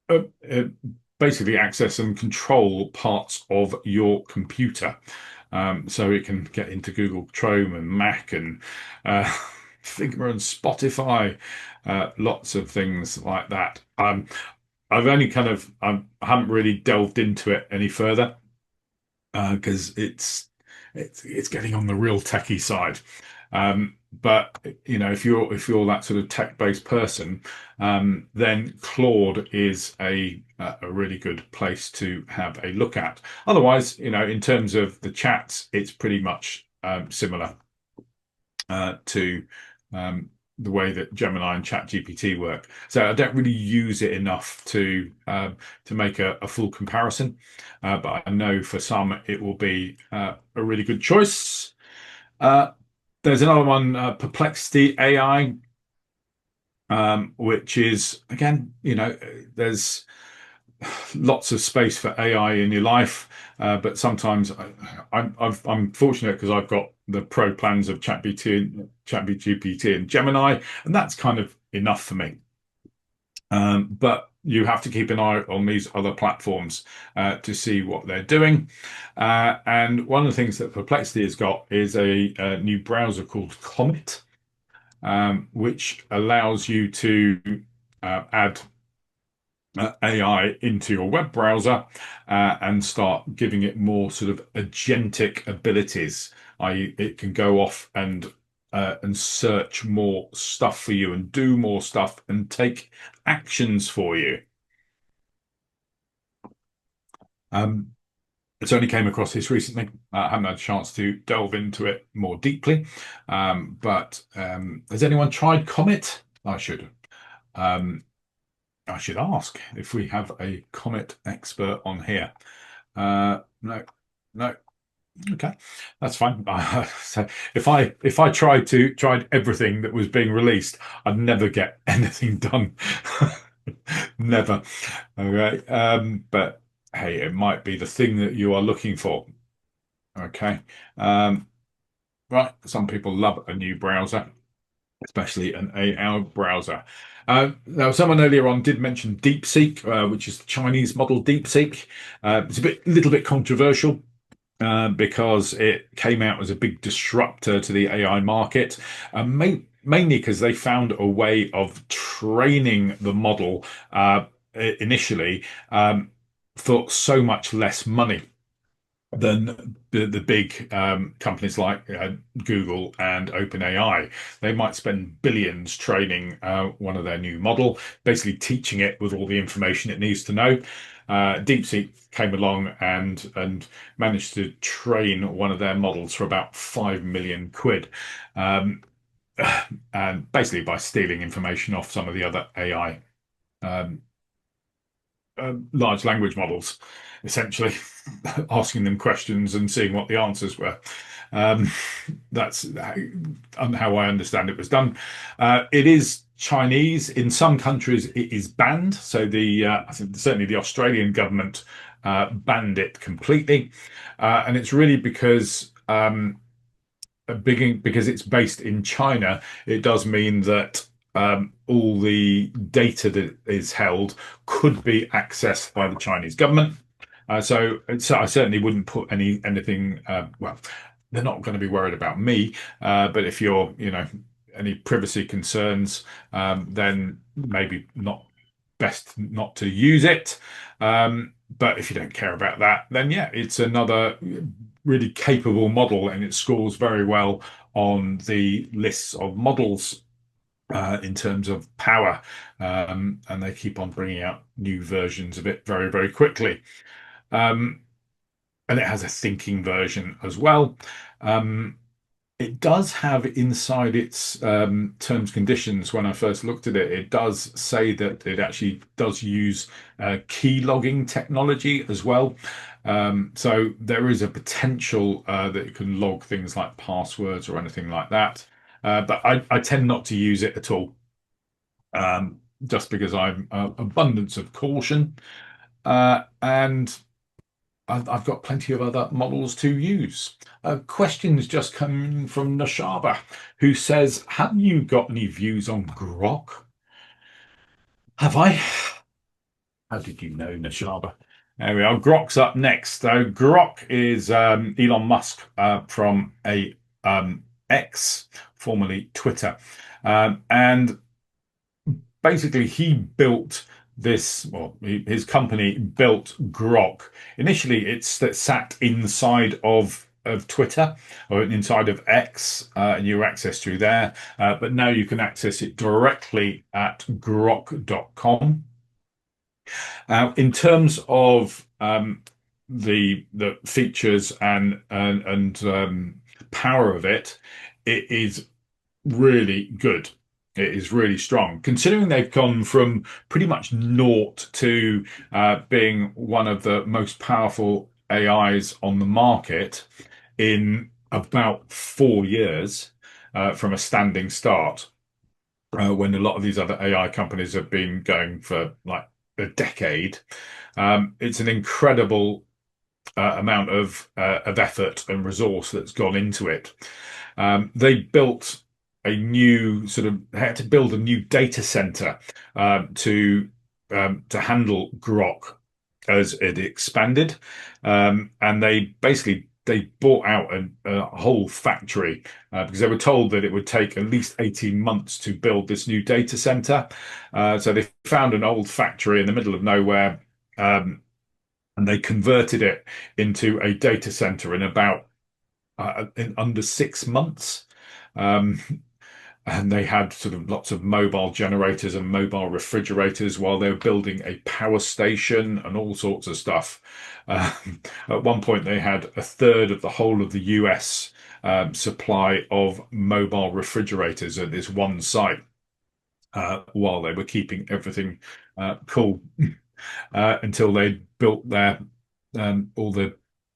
uh, basically access and control parts of your computer. So it can get into Google Chrome and Mac and Figma and Spotify, lots of things like that. I've only I haven't really delved into it any further because it's getting on the real techie side. But you know, if you're that sort of tech-based person, then Claude is a really good place to have a look at. Otherwise, you know, in terms of the chats, it's pretty much similar to the way that Gemini and ChatGPT work. So I don't really use it enough to make a full comparison, but I know for some it will be a really good choice. Uh, there's another one, Perplexity AI, which is again, you know, there's lots of space for AI in your life, but sometimes I'm fortunate because I've got the pro plans of ChatGPT and Gemini, and that's kind of enough for me. But you have to keep an eye on these other platforms to see what they're doing. And one of the things that Perplexity has got is a new browser called Comet, which allows you to add AI into your web browser and start giving it more sort of agentic abilities, i.e., it can go off and search more stuff for you and do more stuff and take actions for you. Um, it's only came across this recently. I haven't had a chance to delve into it more deeply. But has anyone tried Comet? Um, I should ask if we have a Comet expert on here. No, no. Okay, that's fine. So if I tried everything that was being released, I'd never get anything done. Never. Okay. But hey, it might be the thing that you are looking for. Okay. Right. Some people love a new browser, especially an AI browser. Now, someone earlier on did mention DeepSeek, which is the Chinese model DeepSeek. It's little bit controversial because it came out as a big disruptor to the AI market, mainly because they found a way of training the model initially for so much less money than the big companies like Google and OpenAI. They might spend billions training one of their new model, basically teaching it with all the information it needs to know. DeepSeek came along and managed to train one of their models for about 5 million quid, and basically by stealing information off some of the other AI um, large language models, essentially asking them questions and seeing what the answers were. Um, that's how I understand it was done. It is Chinese. In some countries, it is banned. So I think certainly the Australian government banned it completely, and it's really because. Because it's based in China, it does mean that all the data that is held could be accessed by the Chinese government. So I certainly wouldn't put anything. Well, they're not going to be worried about me, but if you're, you know, any privacy concerns, then maybe not best not to use it. But if you don't care about that, then yeah, it's another really capable model, and it scores very well on the lists of models in terms of power. And they keep on bringing out new versions of it very, very quickly. Um, and it has a thinking version as well. Um, It does have inside its terms conditions, when I first looked at it, it does say that it actually does use key logging technology as well. So there is a potential that it can log things like passwords or anything like that. But I tend not to use it at all, just because I'm abundance of caution. And I've got plenty of other models to use. Questions just coming from Nashaba, who says, have you got any views on Grok? Have I? How did you know, Nashaba? There we are. Grok's up next. So Grok is Elon Musk from a X, formerly Twitter. And basically he built this, well, his company built Grok. Initially, it's that sat inside of Twitter or inside of X, and you access through there. But now you can access it directly at grok.com. In terms of the features and power of it, it is really good. It is really strong, considering they've gone from pretty much naught to being one of the most powerful AIs on the market in about 4 years, from a standing start, when a lot of these other AI companies have been going for like a decade. It's an incredible amount of effort and resource that's gone into it. They built a new sort of had to build a new data center to handle Grok as it expanded, and they bought out a whole factory because they were told that it would take at least 18 months to build this new data center. So they found an old factory in the middle of nowhere. And they converted it into a data center in under 6 months. Um, and they had sort of lots of mobile generators and mobile refrigerators while they were building a power station and all sorts of stuff. At one point, they had a third of the whole of the US supply of mobile refrigerators at this one site, while they were keeping everything cool, until they built their all the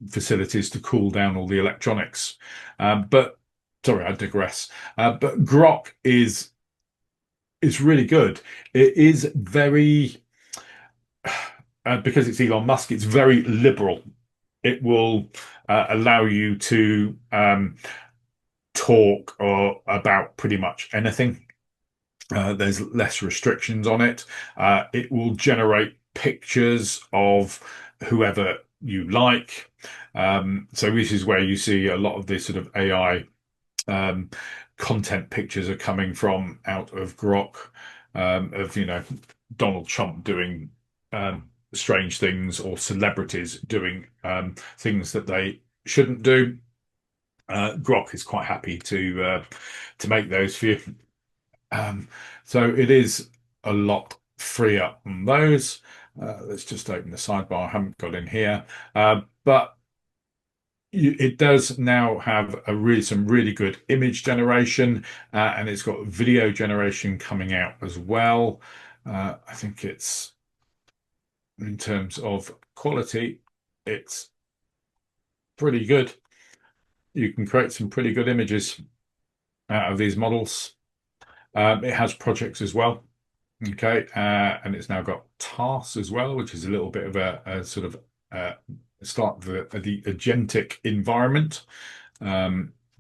facilities to cool down all the electronics. But sorry, I digress. But Grok is really good. It is very because it's Elon Musk. It's very liberal. It will allow you to talk or about pretty much anything. There's less restrictions on it. It will generate pictures of whoever you like. So this is where you see a lot of this sort of AI um, content pictures are coming from out of Grok, of Donald Trump doing strange things or celebrities doing things that they shouldn't do. Grok is quite happy to make those for you. Um, so it is a lot freer on those. Let's just open the sidebar. I haven't got in here, but it does now have some really good image generation, and it's got video generation coming out as well. I think it's in terms of quality, it's pretty good. You can create some pretty good images out of these models. It has projects as well. Okay, and it's now got tasks as well, which is a little bit of a sort of start the agentic environment,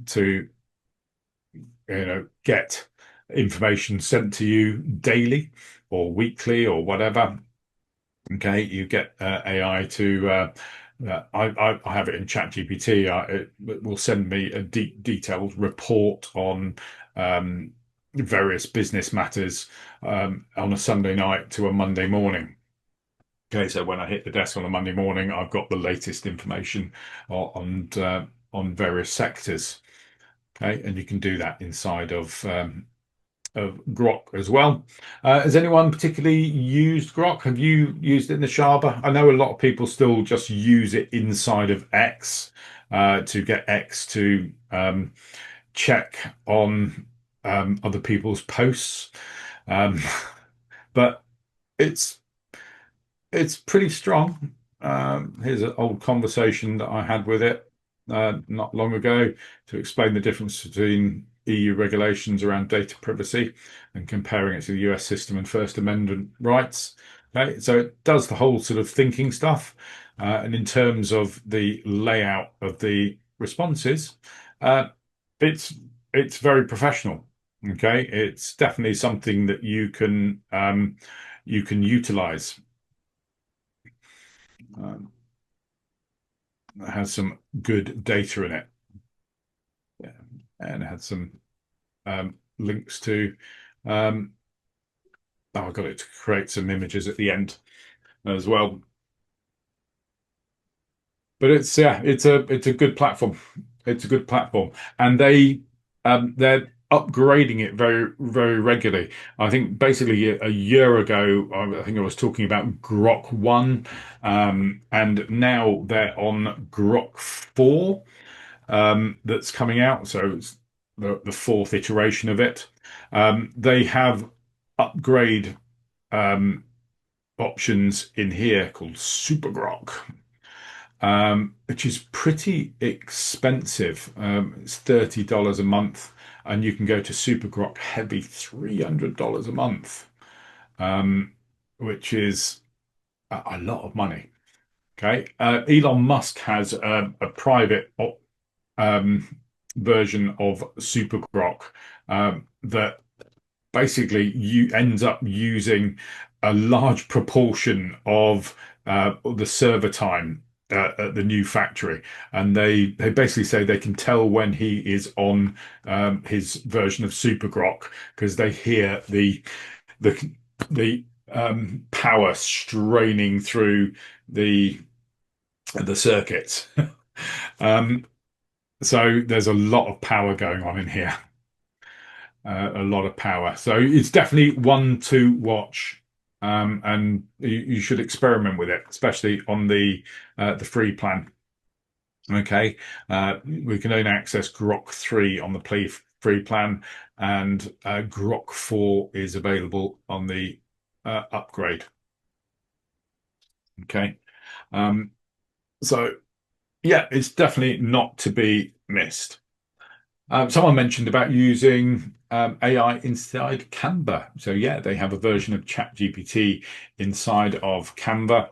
to get information sent to you daily or weekly or whatever. Okay, you get AI to I have it in ChatGPT. It will send me a detailed report on various business matters on a Sunday night to a Monday morning. Okay, so when I hit the desk on a Monday morning, I've got the latest information on various sectors. Okay, and you can do that inside of Grok as well. Has anyone particularly used Grok? Have you used it in the Shaba? I know a lot of people still just use it inside of X to get X to check on other people's posts. Um, but it's it's pretty strong. Here's an old conversation that I had with it not long ago to explain the difference between EU regulations around data privacy and comparing it to the US system and First Amendment rights. Okay, so it does the whole sort of thinking stuff. And in terms of the layout of the responses, uh, it's it's very professional. Okay, it's definitely something that you can utilize. Um, it has some good data in it. Yeah. And it had some links to. Um, oh, I got it to create some images at the end as well. But it's a good platform. It's a good platform, and they're upgrading it very regularly. I think basically a year ago, I think I was talking about Grok 1, and now they're on Grok 4. That's coming out. So it's the fourth iteration of it. They have upgrade um, options in here called Super Grok, which is pretty expensive. It's $30 a month, and you can go to Super Grok Heavy $300 a month, which is a lot of money. Okay. Elon Musk has a private um, version of Super Grok that basically you ends up using a large proportion of the server time at the new factory, and they basically say they can tell when he is on his version of Super Grok because they hear the the power straining through the the circuits. um, so there's a lot of power going on in here, a lot of power. So it's definitely one to watch, and you should experiment with it, especially on the free plan. Okay, we can only access Grok 3 on the play free plan, and Grok 4 is available on the upgrade. Okay, um, so yeah, it's definitely not to be missed. Someone mentioned about using AI inside Canva. So yeah, they have a version of ChatGPT inside of Canva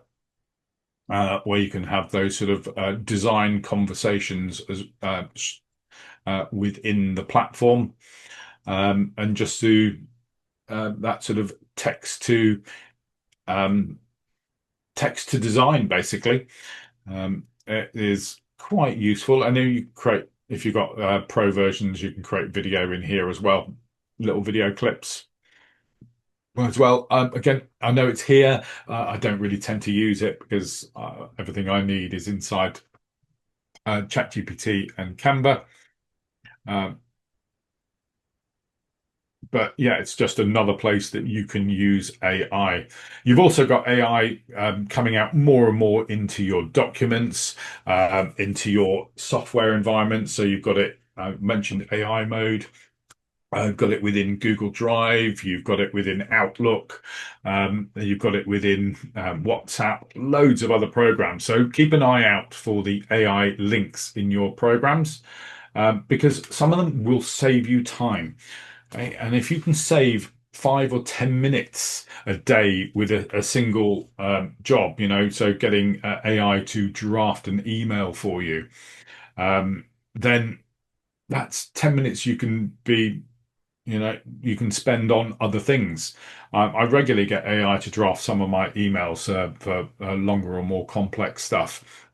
where you can have those sort of design conversations as within the platform, and just do that sort of um, text to design basically. It is quite useful. I know you create, if you've got pro versions, you can create video in here as well, little video clips as well. Again, I know it's here. I don't really tend to use it because everything I need is inside ChatGPT and Canva. Um, but yeah, it's just another place that you can use AI. You've also got AI coming out more and more into your documents, into your software environment. So you've got it, I mentioned AI mode. I've got it within Google Drive. You've got it within Outlook. You've got it within WhatsApp, loads of other programs. So keep an eye out for the AI links in your programs because some of them will save you time. Right? And if you can save 5 or 10 minutes a day with a single job, so getting AI to draft an email for you, then that's 10 minutes you can be, you can spend on other things. I regularly get AI to draft some of my emails for longer or more complex stuff.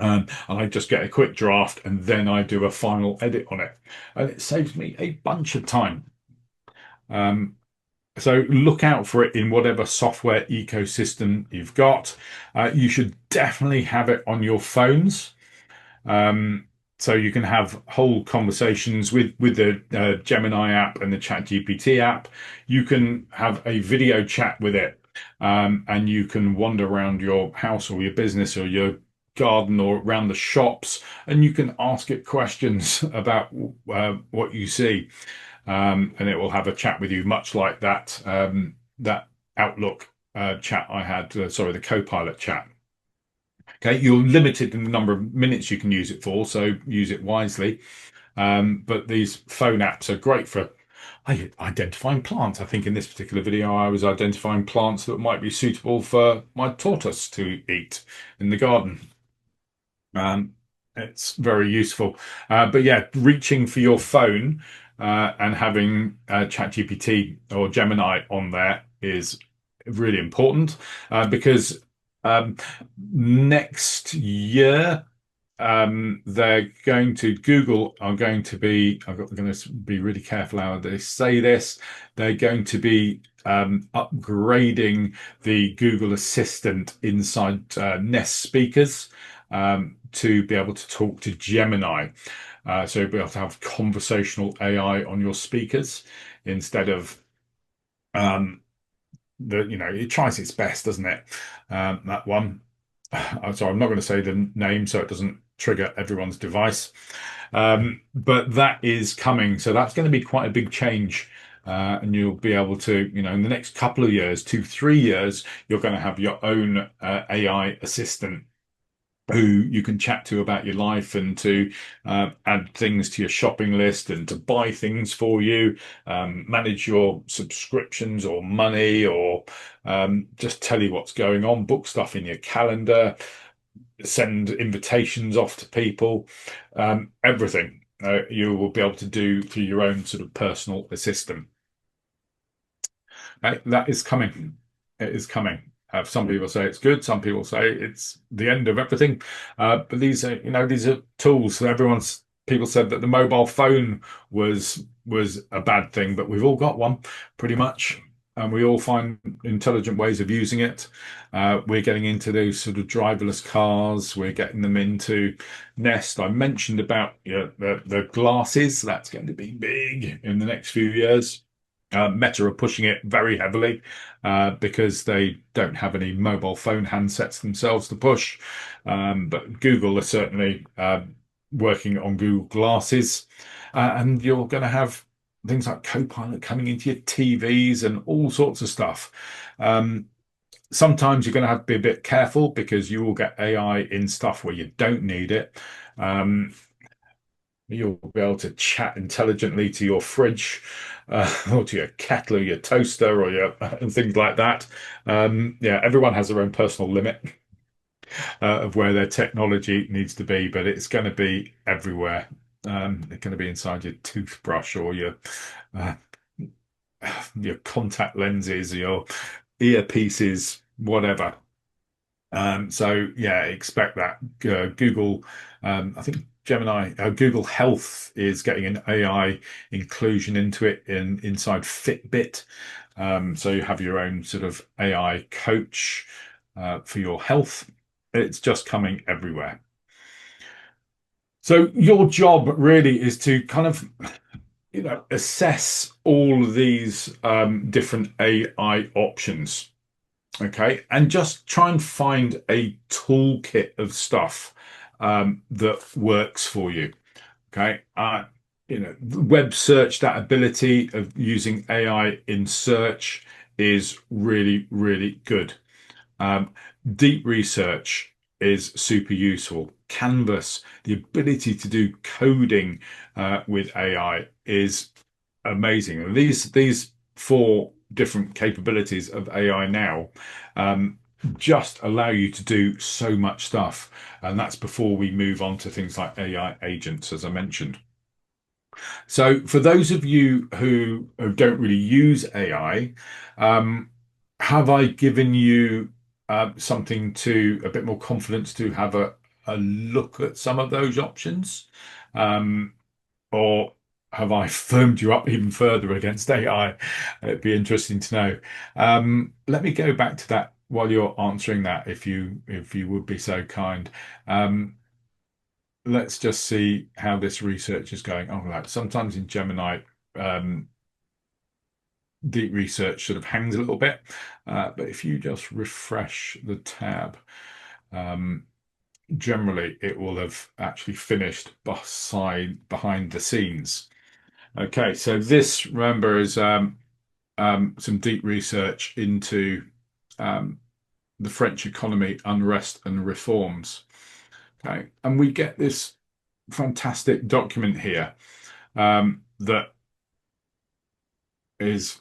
And I just get a quick draft and then I do a final edit on it. And it saves me a bunch of time. Um, so look out for it in whatever software ecosystem you've got. You should definitely have it on your phones. Um, so you can have whole conversations with the Gemini app and the ChatGPT app. You can have a video chat with it, and you can wander around your house or your business or your garden or around the shops, and you can ask it questions about what you see, and it will have a chat with you, much like that Outlook chat I had. Sorry, the CoPilot chat. Okay, you're limited in the number of minutes you can use it for, so use it wisely. But these phone apps are great for identifying plants. I think in this particular video, I was identifying plants that might be suitable for my tortoise to eat in the garden. Um, it's very useful. But yeah, reaching for your phone and having ChatGPT or Gemini on there is really important because um, next year they're going to Google are going to be I'm going to be really careful how they say this. They're going to be upgrading the Google Assistant inside Nest speakers to be able to talk to Gemini. So you'll be able to have conversational AI on your speakers instead of um, it tries its best, doesn't it? That one. So I'm not going to say the name so it doesn't trigger everyone's device. But that is coming. So that's going to be quite a big change. And you'll be able to, in the next couple of years, 2, 3 years, you're going to have your own AI assistant who you can chat to about your life and to add things to your shopping list and to buy things for you, manage your subscriptions or money, or just tell you what's going on, book stuff in your calendar, send invitations off to people, everything you will be able to do through your own sort of personal assistant. That is coming. It is coming. Some people say it's good. Some people say it's the end of everything. But these are tools. Everyone's people said that the mobile phone was a bad thing, but we've all got one pretty much, and we all find intelligent ways of using it. We're getting into those sort of driverless cars. We're getting them into Nest. I mentioned about the glasses. That's going to be big in the next few years. Meta are pushing it very heavily because they don't have any mobile phone handsets themselves to push. But Google are certainly working on Google Glasses. And you're going to have things like CoPilot coming into your TVs and all sorts of stuff. Sometimes you're going to have to be a bit careful because you will get AI in stuff where you don't need it. Um, You'll be able to chat intelligently to your fridge, or to your kettle or your toaster or your and things like that. Yeah, everyone has their own personal limit of where their technology needs to be, but it's going to be everywhere. It's going to be inside your toothbrush or uh, your contact lenses, your earpieces, whatever. So yeah, expect that. Google, I think Gemini, Google Health is getting an AI inclusion into it inside Fitbit. So you have your own sort of AI coach for your health. It's just coming everywhere. So your job really is to kind of, assess all of these different AI options. Okay, and just try and find a toolkit of stuff that works for you. Okay, web search, that ability of using AI in search is really, really good. Um, Deep research is super useful. Canvas, the ability to do coding with AI is amazing. These four different capabilities of AI now um, just allow you to do so much stuff, and that's before we move on to things like AI agents, as I mentioned. So, for those of you who don't really use AI, um, have I given you something to a bit more confidence to have a look at some of those options? Um, or have I firmed you up even further against AI? It'd be interesting to know. Let me go back to that while you're answering that, if you would be so kind. Let's just see how this research is going. Oh, right. Sometimes in Gemini, um, deep research sort of hangs a little bit, but if you just refresh the tab, um, generally it will have actually finished behind the scenes. Okay, so this, remember, is some deep research into um, the French economy, unrest and reforms. Okay, and we get this fantastic document here that is,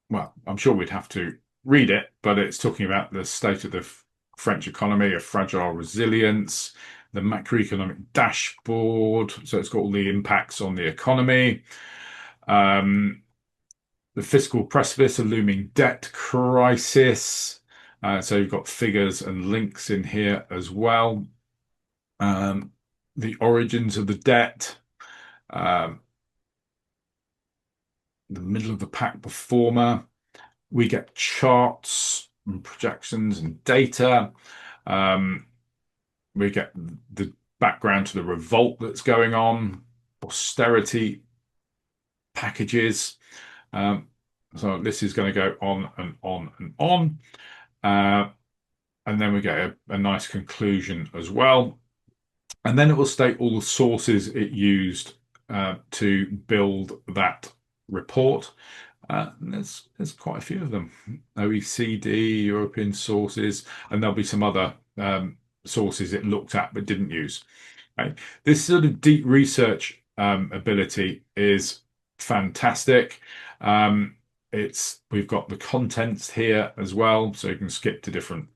well, I'm sure we'd have to read it, but it's talking about the state of the French economy, a fragile resilience, the macroeconomic dashboard. So it's got all the impacts on the economy, um, the fiscal precipice, a looming debt crisis. So you've got figures and links in here as well. The origins of the debt, um, the middle of the pack performer. We get charts and projections and data. Um, we get the background to the revolt that's going on, austerity packages. So this is going to go on and on and on. And then we get a nice conclusion as well. And then it will state all the sources it used to build that report. There's quite a few of them. OECD, European sources, and there'll be some other sources it looked at but didn't use. Right? This sort of deep research ability is fantastic. We've got the contents here as well, so you can skip to different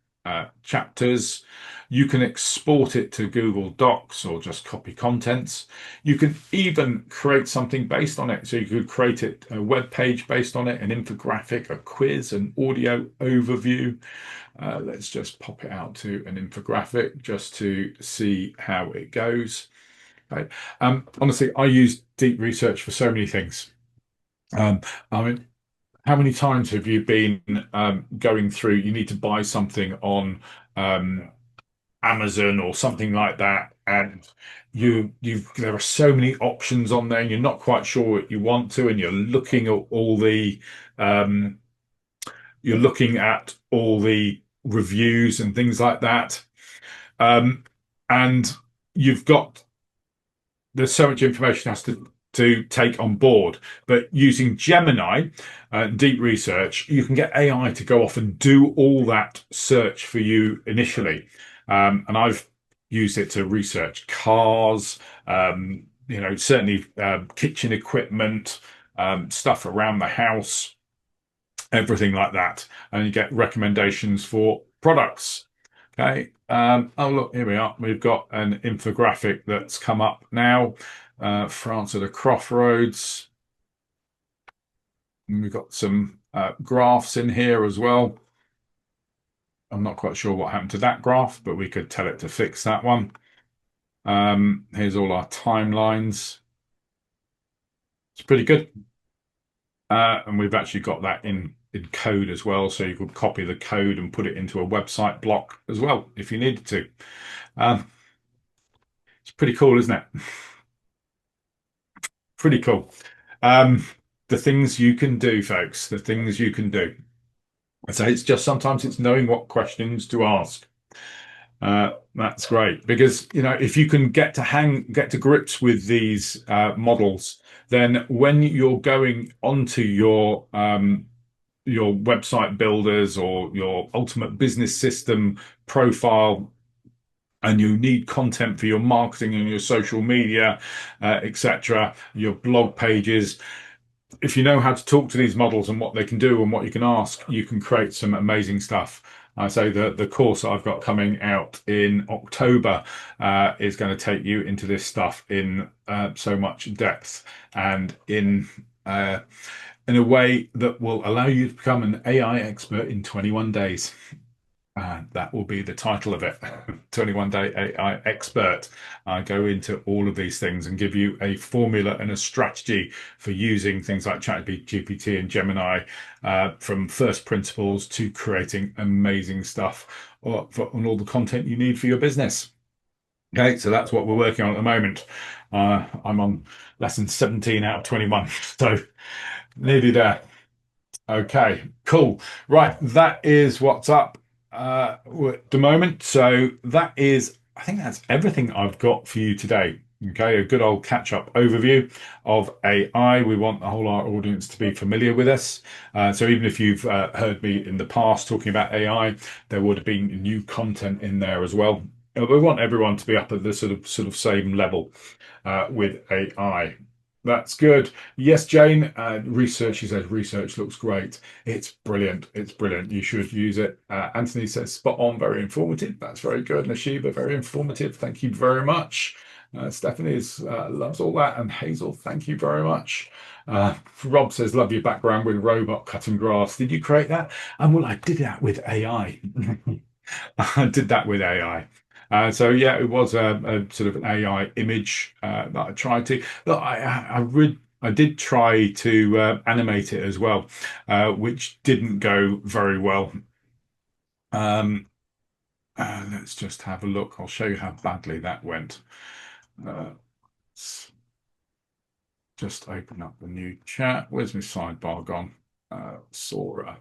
chapters. You can export it to Google Docs or just copy contents. You can even create something based on it. So you could create it, a web page based on it, an infographic, a quiz, an audio overview. Let's just pop it out to an infographic just to see how it goes. Right. Honestly, I use deep research for so many things. I mean, how many times have you been going through, you need to buy something on Amazon or something like that, and there are so many options on there and you're not quite sure what you want to, and um, you're looking at all the reviews and things like that. And you've got there's so much information has to take on board. But using Gemini, deep research, you can get AI to go off and do all that search for you initially. And I've used it to research cars, certainly kitchen equipment, stuff around the house, everything like that. And you get recommendations for products. Okay. Oh, look, here we are. We've got an infographic that's come up now. France at a crossroads. And we've got some graphs in here as well. I'm not quite sure what happened to that graph, but we could tell it to fix that one. Here's all our timelines. It's pretty good. And we've actually got that in code as well. So you could copy the code and put it into a website block as well if you needed to. It's pretty cool, isn't it? Pretty cool. The things you can do, folks, the things you can do. So it's just sometimes it's knowing what questions to ask. That's great because if you can get to grips with these models, then when you're going onto your website builders or your ultimate business system profile, and you need content for your marketing and your social media, etc., your blog pages. If you know how to talk to these models and what they can do and what you can ask, you can create some amazing stuff. So the course that I've got coming out in October is going to take you into this stuff in so much depth and in a way that will allow you to become an AI expert in 21 days. That will be the title of it. 21-day AI expert. I go into all of these things and give you a formula and a strategy for using things like ChatGPT and Gemini, from first principles to creating amazing stuff on all the content you need for your business. Okay, so that's what we're working on at the moment. I'm on lesson 17 out of 21, so nearly there. Okay, cool. Right, that is what's up at the moment. So that is I think that's everything I've got for you today. Okay, a good old catch-up overview of AI. We want the whole our audience to be familiar with us. So even if you've heard me in the past talking about AI, there would have been new content in there as well. We want everyone to be up at the sort of same level with AI. That's good. Yes, Jane, research, she says, research looks great. It's brilliant. It's brilliant. You should use it. Anthony says, spot on, very informative. That's very good. Nashiba, very informative. Thank you very much. Stephanie loves all that. And Hazel, thank you very much. Rob says, love your background with robot cutting grass. Did you create that? And well, I did that with AI. I did that with AI. So yeah, it was a sort of an AI image that I tried to. Look, I did try to animate it as well, which didn't go very well. Um, let's just have a look. I'll show you how badly that went. Let's just open up the new chat. Where's my sidebar gone? Sora.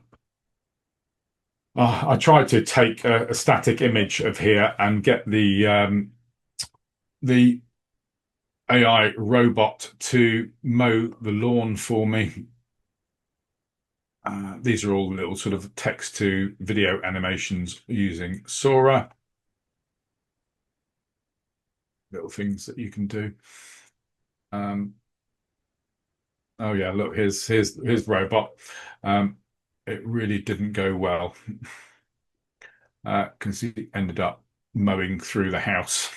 I tried to take a static image of here and get the AI robot to mow the lawn for me. These are all little sort of text to video animations using Sora. Little things that you can do. Oh yeah, look, here's robot. It really didn't go well because he ended up mowing through the house.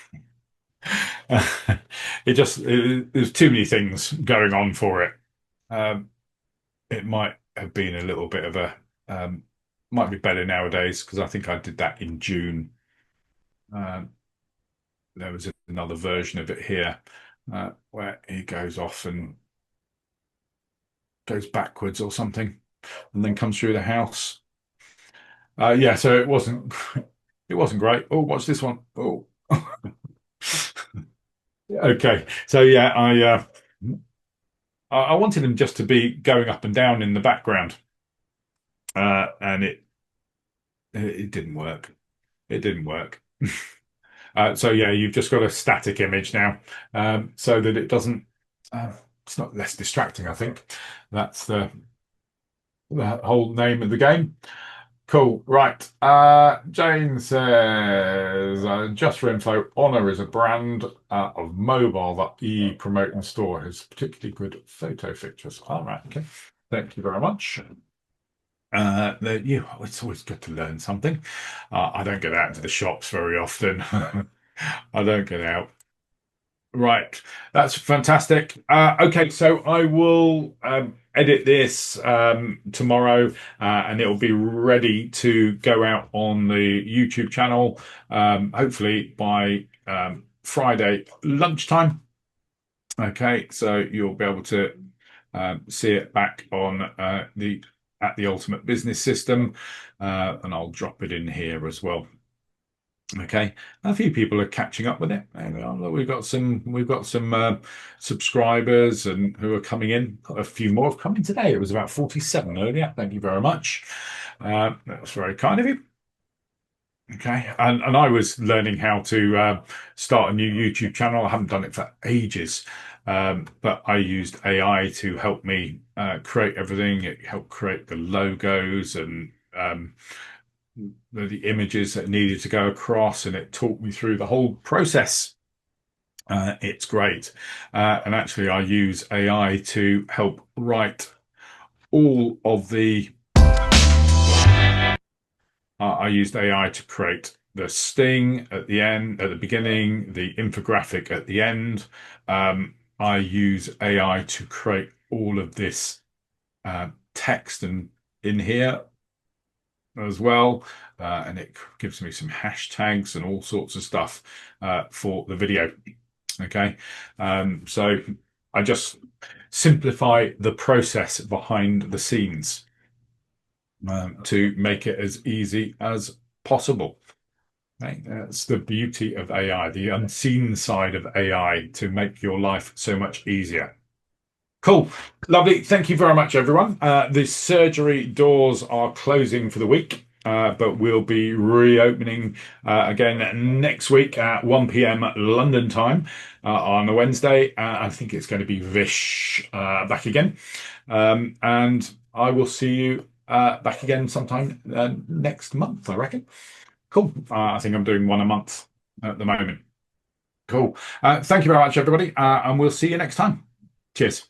There's too many things going on for it. It might have been a little bit of might be better nowadays because I think I did that in June. There was another version of it here where he goes off and goes backwards or something and then comes through the house. Yeah, so it wasn't great. Oh, watch this one. Oh. Okay. So yeah, I wanted him just to be going up and down in the background. And it didn't work. It didn't work. So yeah, you've just got a static image now, so that it doesn't. It's not less distracting, I think. That's the whole name of the game. Cool. Right. Jane says, just for info, Honor is a brand of mobile that you promote in store. Has particularly good photo features. All right. Okay. Thank you very much. It's always good to learn something. I don't get out into the shops very often. I don't get out. Right, that's fantastic. Okay, so I will edit this tomorrow, and it'll be ready to go out on the YouTube channel, hopefully by Friday lunchtime. Okay, so you'll be able to see it back on at the Ultimate Business System, and I'll drop it in here as well. Okay, a few people are catching up with it. We've got some subscribers and who are coming in. A few more have come in today. It was about 47 earlier. Thank you very much. That was very kind of you. Okay, and I was learning how to start a new YouTube channel. I haven't done it for ages, but I used AI to help me create everything. It helped create the logos and the images that needed to go across, and it talked me through the whole process. It's great. And actually, I use AI to help write all of the. I used AI to create the sting at the end, at the beginning, the infographic at the end. I use AI to create all of this text and in here as well, and it gives me some hashtags and all sorts of stuff for the video. Okay, so I just simplify the process behind the scenes to make it as easy as possible. Okay? That's the beauty of AI, the unseen side of AI, to make your life so much easier. Cool. Lovely. Thank you very much, everyone. The surgery doors are closing for the week. but we'll be reopening again next week at 1 p.m. London time on a Wednesday. I think it's going to be Vish back again. And I will see you back again sometime next month, I reckon. Cool. I think I'm doing one a month at the moment. Cool. Thank you very much, everybody. And we'll see you next time. Cheers.